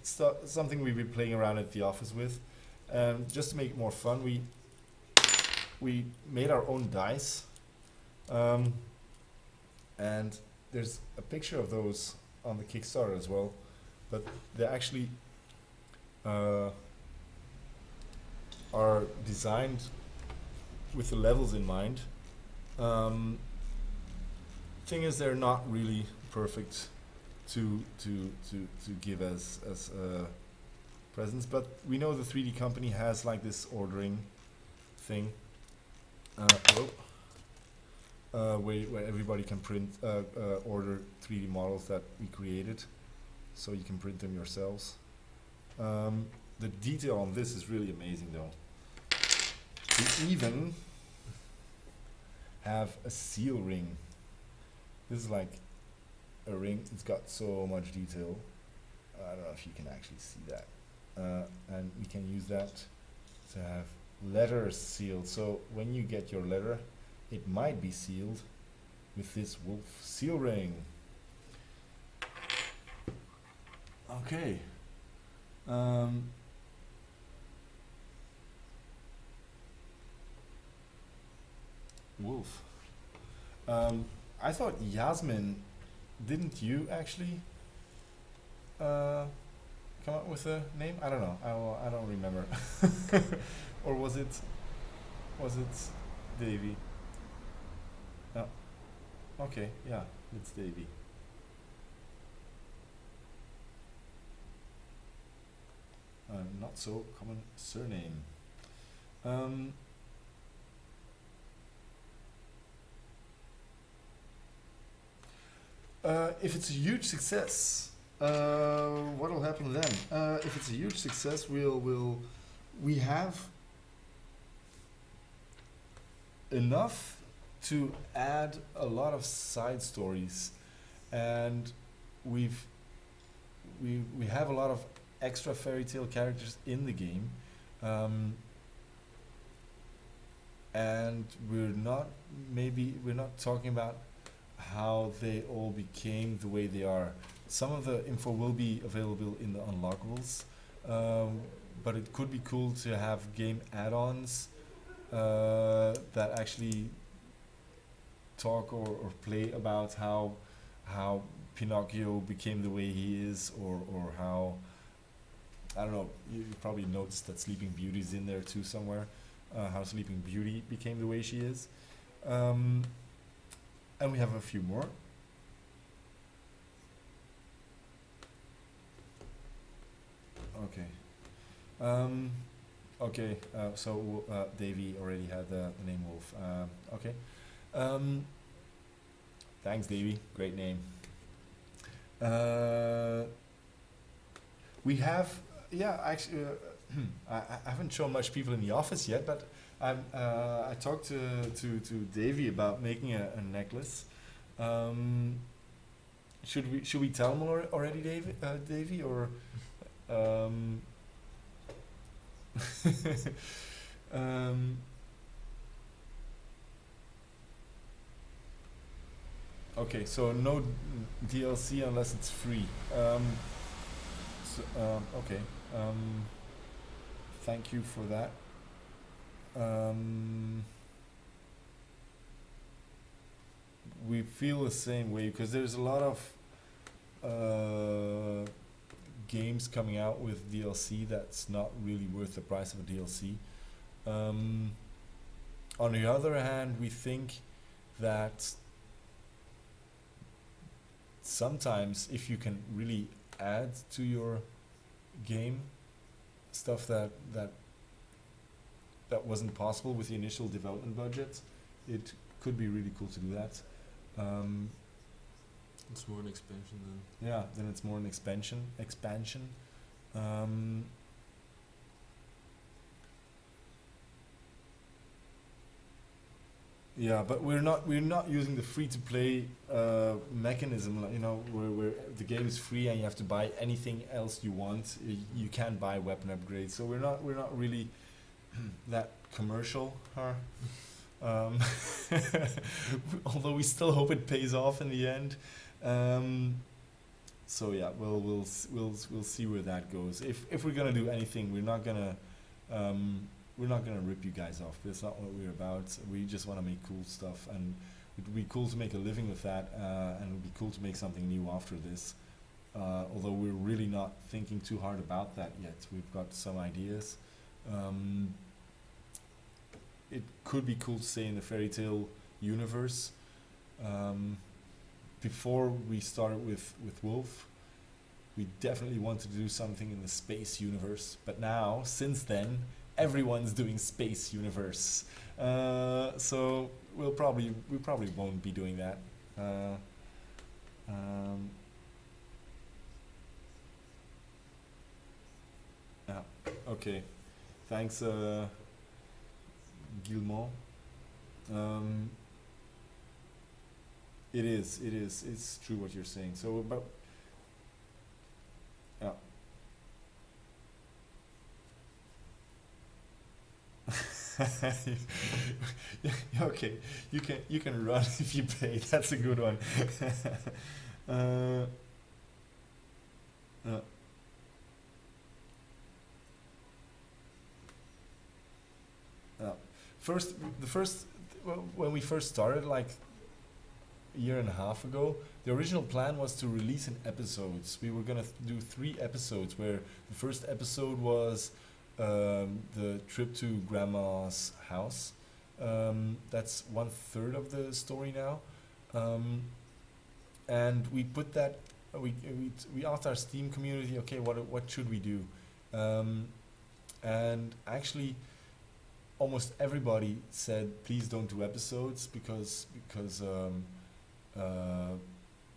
something we've been playing around at the office with, just to make it more fun. We made our own dice, and there's a picture of those on the Kickstarter as well, but they're actually are designed with the levels in mind. Thing is, they're not really perfect to give as presents, but we know the 3D company has like this ordering thing, where everybody can print order 3D models that we created, so you can print them yourselves. The detail on this is really amazing though. We even have a seal ring. This is like a ring. It's got so much detail. I don't know if you can actually see that. And we can use that to have letters sealed. So when you get your letter, it might be sealed with this Woolfe seal ring. Okay. Woolfe. I thought Yasmin, didn't you actually come up with a name? I don't know. I don't remember. Or was it Davy? No. Okay, yeah, it's Davy. Not so common surname. If it's a huge success, what'll happen then? If it's a huge success, we have enough to add a lot of side stories, and we have a lot of extra fairy tale characters in the game, and we're not talking about how they all became the way they are. Some of the info will be available in the unlockables, but it could be cool to have game add-ons that actually talk or play about how Pinocchio became the way he is, or how, I don't know, you probably noticed that Sleeping Beauty's in there too somewhere, how Sleeping Beauty became the way she is. And we have a few more. Okay. Okay, so Davy already had the name Wolf. Okay. Thanks, Davy. Great name. We have, yeah, actually, I haven't shown much people in the office yet, but I talked to Davy about making a necklace. Should we tell him already, Davy, or okay, so no DLC unless it's free. Okay. Thank you for that. We feel the same way because there's a lot of games coming out with DLC that's not really worth the price of a DLC. On the other hand, we think that sometimes if you can really add to your game stuff that wasn't possible with the initial development budget, it could be really cool to do that. It's more an expansion then. Yeah, then it's more an expansion. Yeah, but we're not using the free to play mechanism. You know, where the game is free and you have to buy anything else you want. You can't buy weapon upgrades, so we're not really that commercial, huh? Although we still hope it pays off in the end. So yeah, we'll see where that goes. If we're gonna do anything, we're not gonna rip you guys off. That's not what we're about. We just want to make cool stuff, and it'd be cool to make a living with that, and it'd be cool to make something new after this. Although we're really not thinking too hard about that yet. We've got some ideas. It could be cool to stay in the fairy tale universe. Before we started with Woolfe, we definitely wanted to do something in the space universe. But now, since then, everyone's doing space universe. So we probably won't be doing that. Yeah. Okay. Thanks, Guillemot. It is. It is. It's true what you're saying. So, but yeah. Okay, you can run if you pay. That's a good one. uh, uh, uh, first, the first when we first started, like a year and a half ago, the original plan was to release in episodes. We were gonna do 3 episodes, where the first episode was the trip to Grandma's house. That's 1/3 of the story now, and we put that. We asked our Steam community, okay, what should we do, and actually, almost everybody said, please don't do episodes because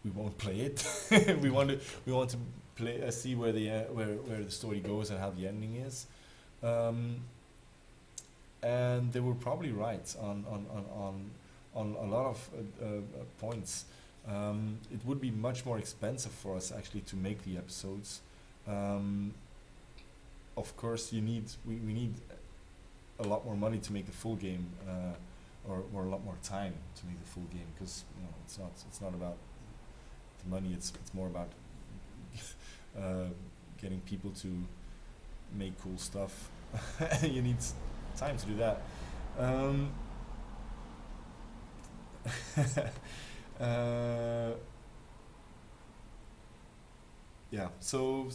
we won't play it. we want to play see where the story goes and how the ending is, and they were probably right on a lot of points. It would be much more expensive for us actually to make the episodes. Of course, we need a lot more money to make the full game, or a lot more time to make the full game, because it's not about the money. It's more about getting people to make cool stuff. You need time to do that. Yeah. So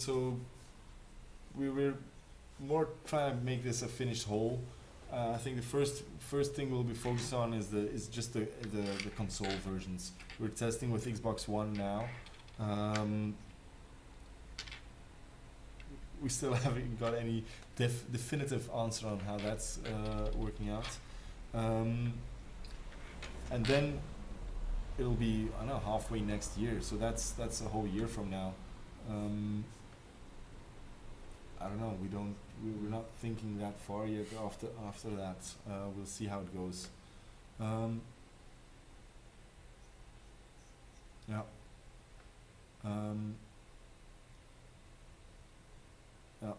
we were more trying to make this a finished whole. I think the first thing we'll be focused on is just the console versions. We're testing with Xbox One now. We still haven't got any definitive answer on how that's working out. And then it'll be, I don't know, halfway next year. So that's a whole year from now. I don't know. We're not thinking that far yet. After that, we'll see how it goes. Yeah. Yeah.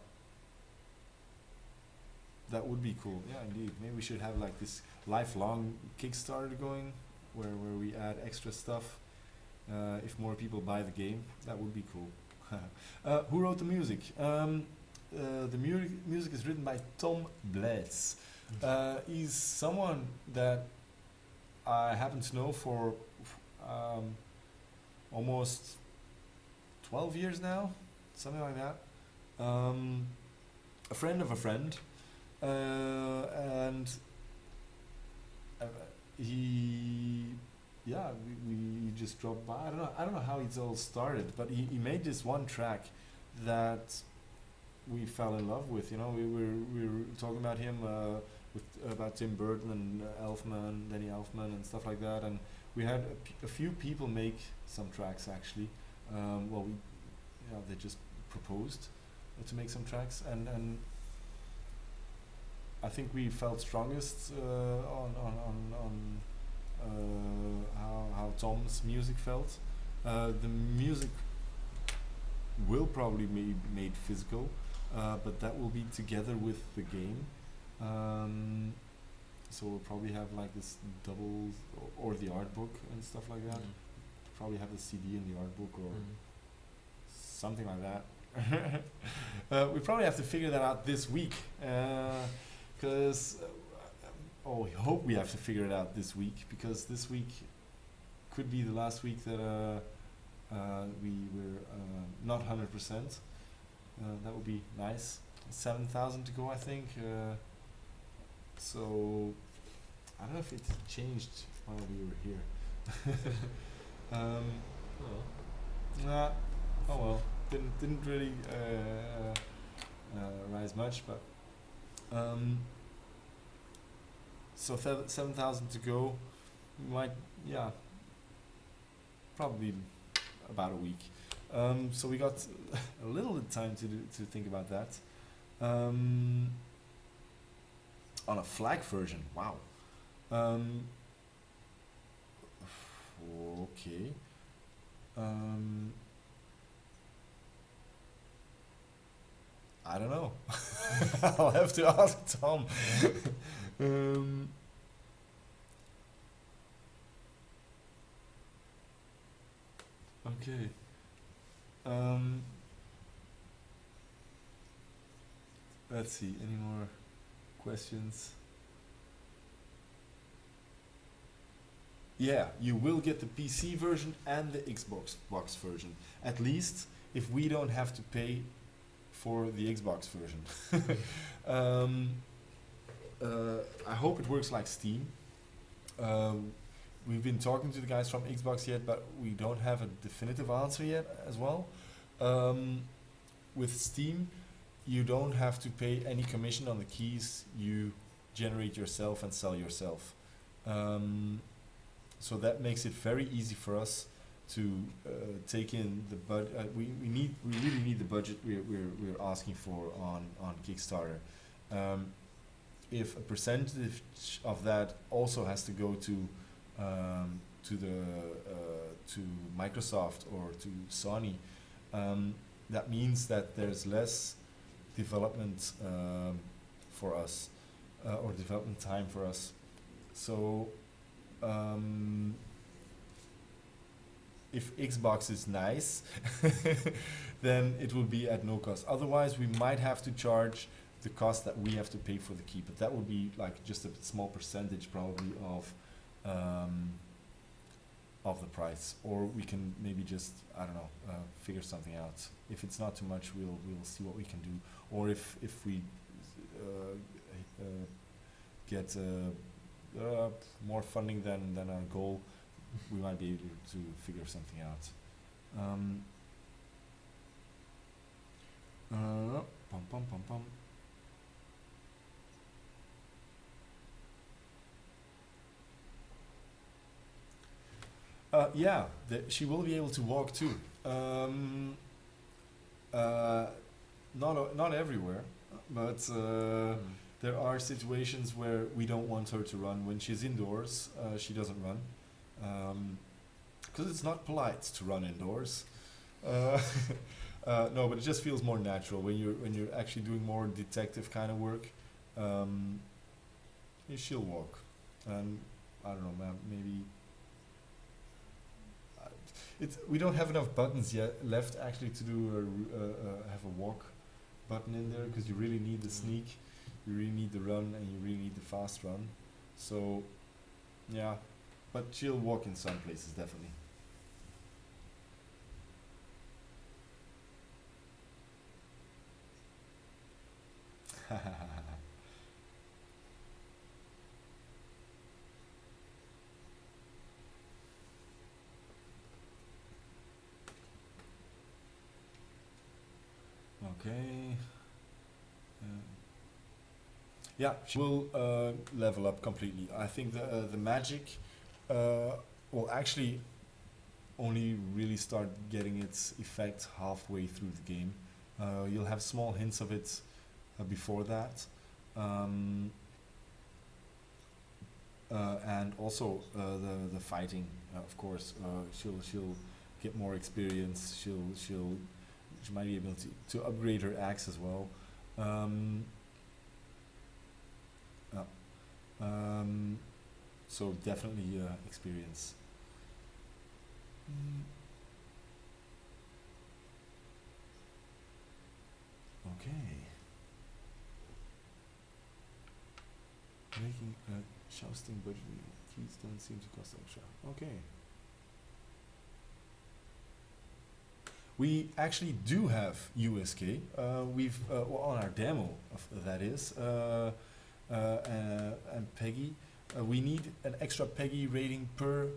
That would be cool. Yeah, indeed. Maybe we should have like this lifelong Kickstarter going, where we add extra stuff. If more people buy the game, that would be cool. Who wrote the music? The music is written by Tom Blades. He's someone that I happen to know for almost 12 years now, something like that. A friend of a friend, and we just dropped by. I don't know how it's all started, but he made this one track that we fell in love with. We were talking about him about Tim Burton and Danny Elfman and stuff like that, and we had a few people make some tracks actually. They just proposed to make some tracks, and I think we felt strongest on how Tom's music felt. The music will probably be made physical, but that will be together with the game. So we'll probably have like this double, or the art book and stuff like that. Probably have the CD and the art book, or something like that. We probably have to figure that out this week, because we hope we have to figure it out this week, because this week could be the last week that we were not 100%. That would be nice. 7,000 to go, I think. So I don't know if it changed while we were here. Didn't really rise much, but so 7,000 to go. Probably about a week. So we got a little bit of time to think about that. On a FLAC version, wow. Okay. I don't know. I'll have to ask Tom. um, okay. Um, let's see. Any more questions? Yeah, you will get the PC version and the Xbox box version. At least if we don't have to pay for the Xbox version. um, I hope it works like Steam. We've been talking to the guys from Xbox yet, but we don't have a definitive answer yet as well. With Steam, you don't have to pay any commission on the keys you generate yourself and sell yourself. So that makes it very easy for us to take in the budget. We really need the budget we're asking for on Kickstarter. If a percentage of that also has to go to Microsoft or to Sony, that means that there's less development for us or development time for us. So if Xbox is nice, then it will be at no cost. Otherwise, we might have to charge the cost that we have to pay for the key, but that would be like just a small percentage probably of the price. Or we can maybe just, I don't know, figure something out. If it's not too much, we'll see what we can do. Or if we get more funding than our goal, we might be able to figure something out. Pum, pum, pum, pum. Yeah, she will be able to walk too. Not everywhere, but there are situations where we don't want her to run. When she's indoors, she doesn't run, because it's not polite to run indoors. No, but it just feels more natural when you're actually doing more detective kind of work. She'll walk, and I don't know, maybe. We don't have enough buttons yet left actually to do have a walk button in there, because you really need the sneak, you really need the run, and you really need the fast run. So yeah, but she'll walk in some places definitely. Okay. Yeah, she will level up completely. I think the magic will actually only really start getting its effect halfway through the game. You'll have small hints of it before that, and also the fighting. Of course, she'll get more experience. She might be able to upgrade her axe as well. So definitely experience. Okay. Making a jousting budget. Keys don't seem to cost extra. Okay. We actually do have USK. We've well, on our demo, that is, and Peggy. We need an extra Peggy rating per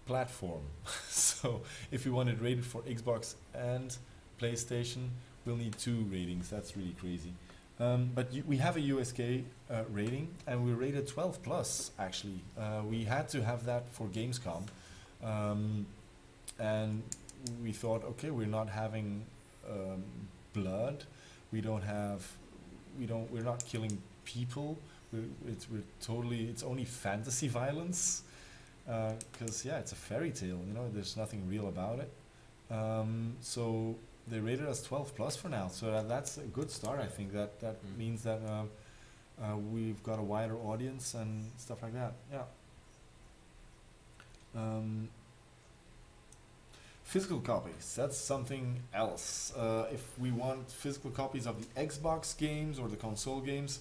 platform. So if we want it rated for Xbox and PlayStation, we'll need 2 ratings. That's really crazy. But we have a USK rating, and we're rated 12 plus. Actually, we had to have that for Gamescom, and we thought, okay, we're not having blood. We're not killing people. It's only fantasy violence. because yeah, it's a fairy tale. You know, there's nothing real about it. So they rated us 12 plus for now. So that's a good start. I think that means that we've got a wider audience and stuff like that. Yeah. Physical copies, that's something else. If we want physical copies of the Xbox games or the console games,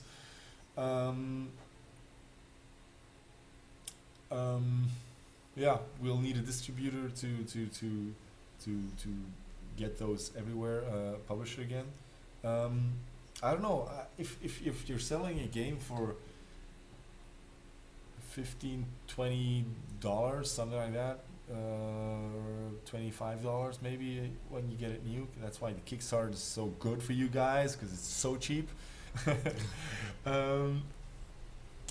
yeah, we'll need a distributor to get those everywhere, publisher again. I don't know, if you're selling a game for $15-20, something like that, $25 maybe when you get it new. That's why the Kickstarter is so good for you guys, because it's so cheap.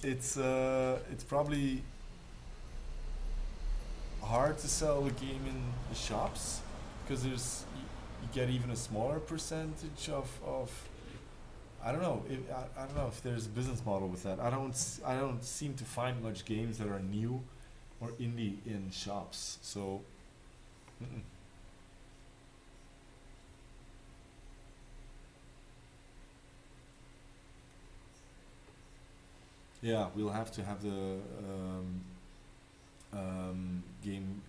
It's probably hard to sell a game in the shops, because you get even a smaller percentage of I don't know. I don't know if there's a business model with that. I don't seem to find much games that are new or indie in shops. So, yeah, we'll have to have the game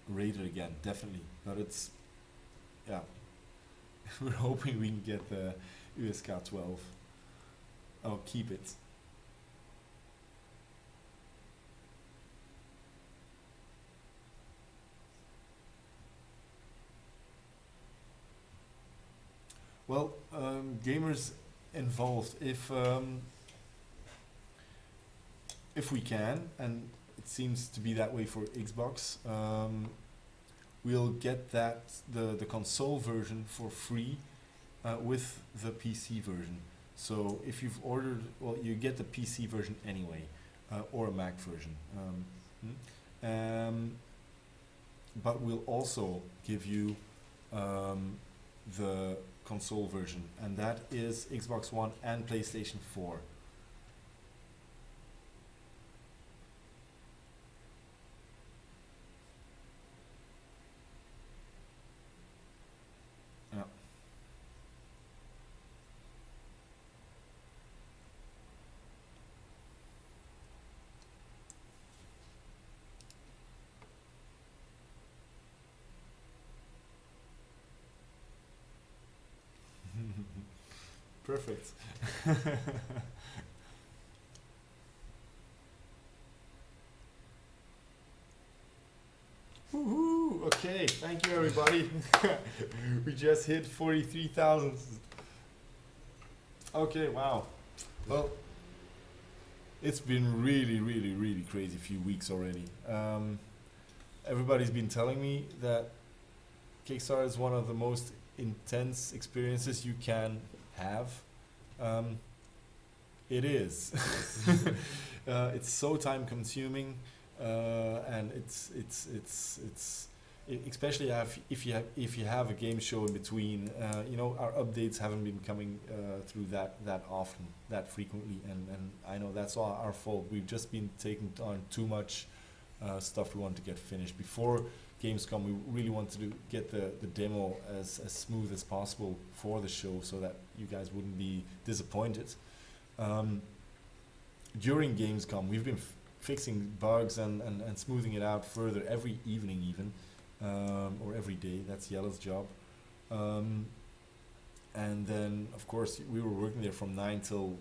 rated again, definitely. But it's yeah. We're hoping we can get the USK 12. Oh, keep it. Well, gamers involved, if we can, and it seems to be that way for Xbox, we'll get the console version for free with the PC version. So if you've ordered, well, you get the PC version anyway, or a Mac version. But we'll also give you the console version, and that is Xbox One and PlayStation 4. Yeah. Perfect. Woohoo! Okay, thank you everybody. We just hit 43,000. Okay, wow. Well, it's been really crazy few weeks already. Everybody's been telling me that Kickstarter is one of the most intense experiences you can have. It is. It's so time consuming, and it's especially if you have a game show in between. You know, our updates haven't been coming through that often, that frequently, and I know that's all our fault. We've just been taking on too much stuff we want to get finished before Gamescom. We really wanted to get the demo as smooth as possible for the show, so that you guys wouldn't be disappointed. During Gamescom, we've been fixing bugs and smoothing it out further every evening, even or every day. That's Yella's job. And then, of course, we were working there from 9 till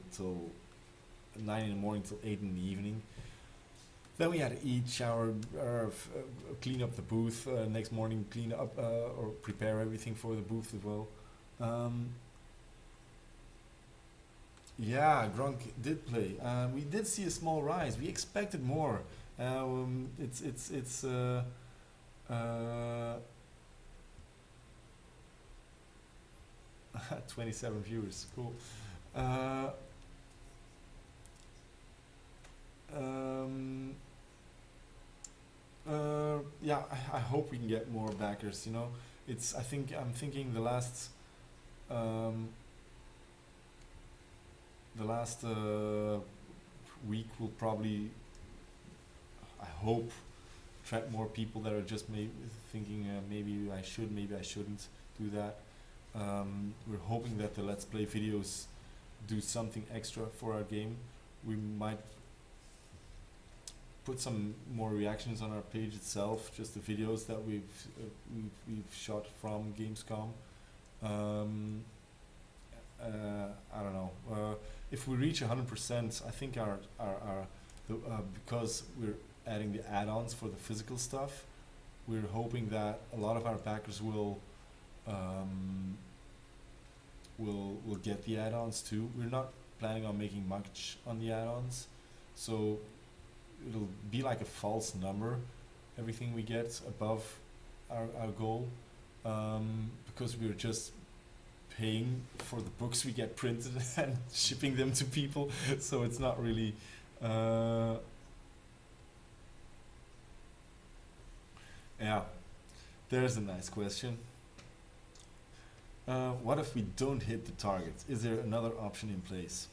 9 in the morning till 8 in the evening. Then we had to eat, shower, clean up the booth. Next morning, clean up or prepare everything for the booth as well. Yeah, Gronk did play. We did see a small rise. We expected more. It's 27 viewers. Cool. Yeah, I hope we can get more backers. You know, I'm thinking the last week will probably I hope attract more people that are just maybe thinking maybe I should, maybe I shouldn't do that. We're hoping that the Let's Play videos do something extra for our game. We might put some more reactions on our page itself, just the videos that we've shot from Gamescom. I don't know. If we reach 100%, I think because we're adding the add-ons for the physical stuff, we're hoping that a lot of our backers will get the add-ons too. We're not planning on making much on the add-ons, so it'll be like a false number, everything we get above our goal, because we're just paying for the books we get printed and shipping them to people, so it's not really yeah, there's a nice question. What if we don't hit the target? Is there another option in place?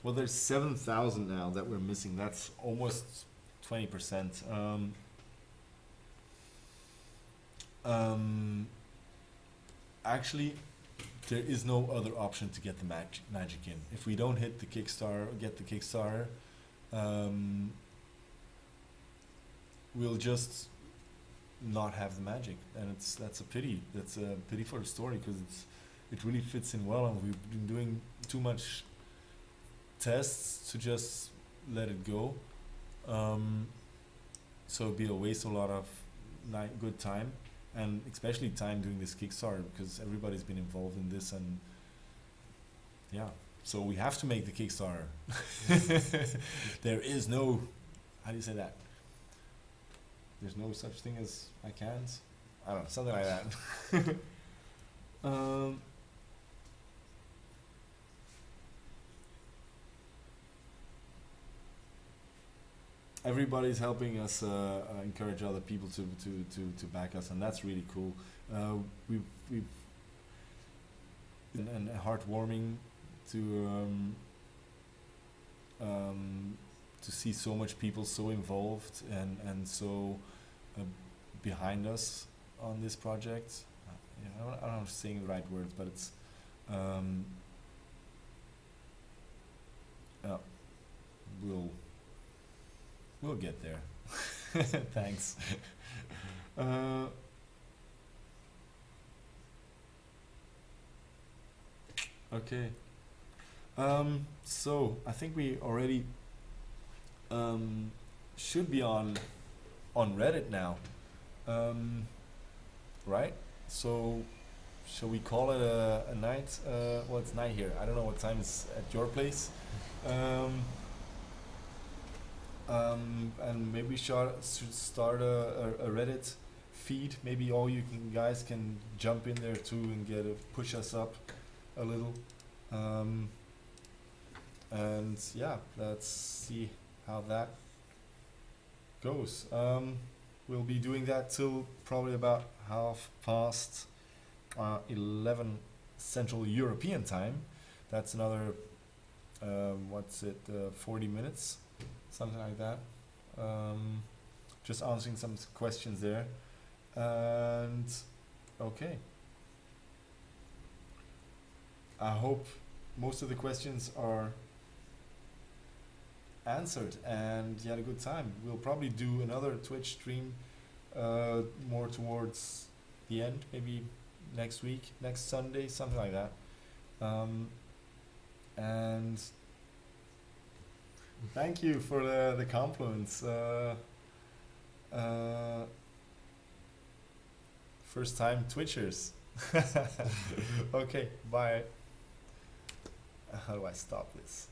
Well, there's 7,000 now that we're missing. That's almost 20%. Actually, there is no other option to get the magic in. If we don't hit the Kickstarter, we'll just not have the magic, and that's a pity. That's a pity for the story, because it really fits in well, and we've been doing too much tests to just let it go. So it'd be a waste of a lot of good time, and especially time doing this Kickstarter, because everybody's been involved in this, and yeah, so we have to make the Kickstarter. There is no, how do you say that? There's no such thing as I can't. I don't know, something like that. Everybody's helping us encourage other people to back us, and that's really cool. We've and heartwarming to see so much people so involved and so behind us on this project. I don't know if I'm saying the right words, but it's yeah, we'll get there. Thanks. Okay. So I think we already should be on Reddit now, right? So shall we call it a night? Well, it's night here. I don't know what time it's at your place. And maybe should start a Reddit feed. Maybe all you guys can jump in there too and push us up a little. And yeah, let's see how that goes. We'll be doing that till probably about 11 Central European time. That's another 40 minutes, something like that. Just answering some questions there. And okay, I hope most of the questions are answered and you had a good time. We'll probably do another Twitch stream more towards the end, maybe next week, next Sunday, something like that. And thank you for the compliments. First time Twitchers. Okay, bye. How do I stop this?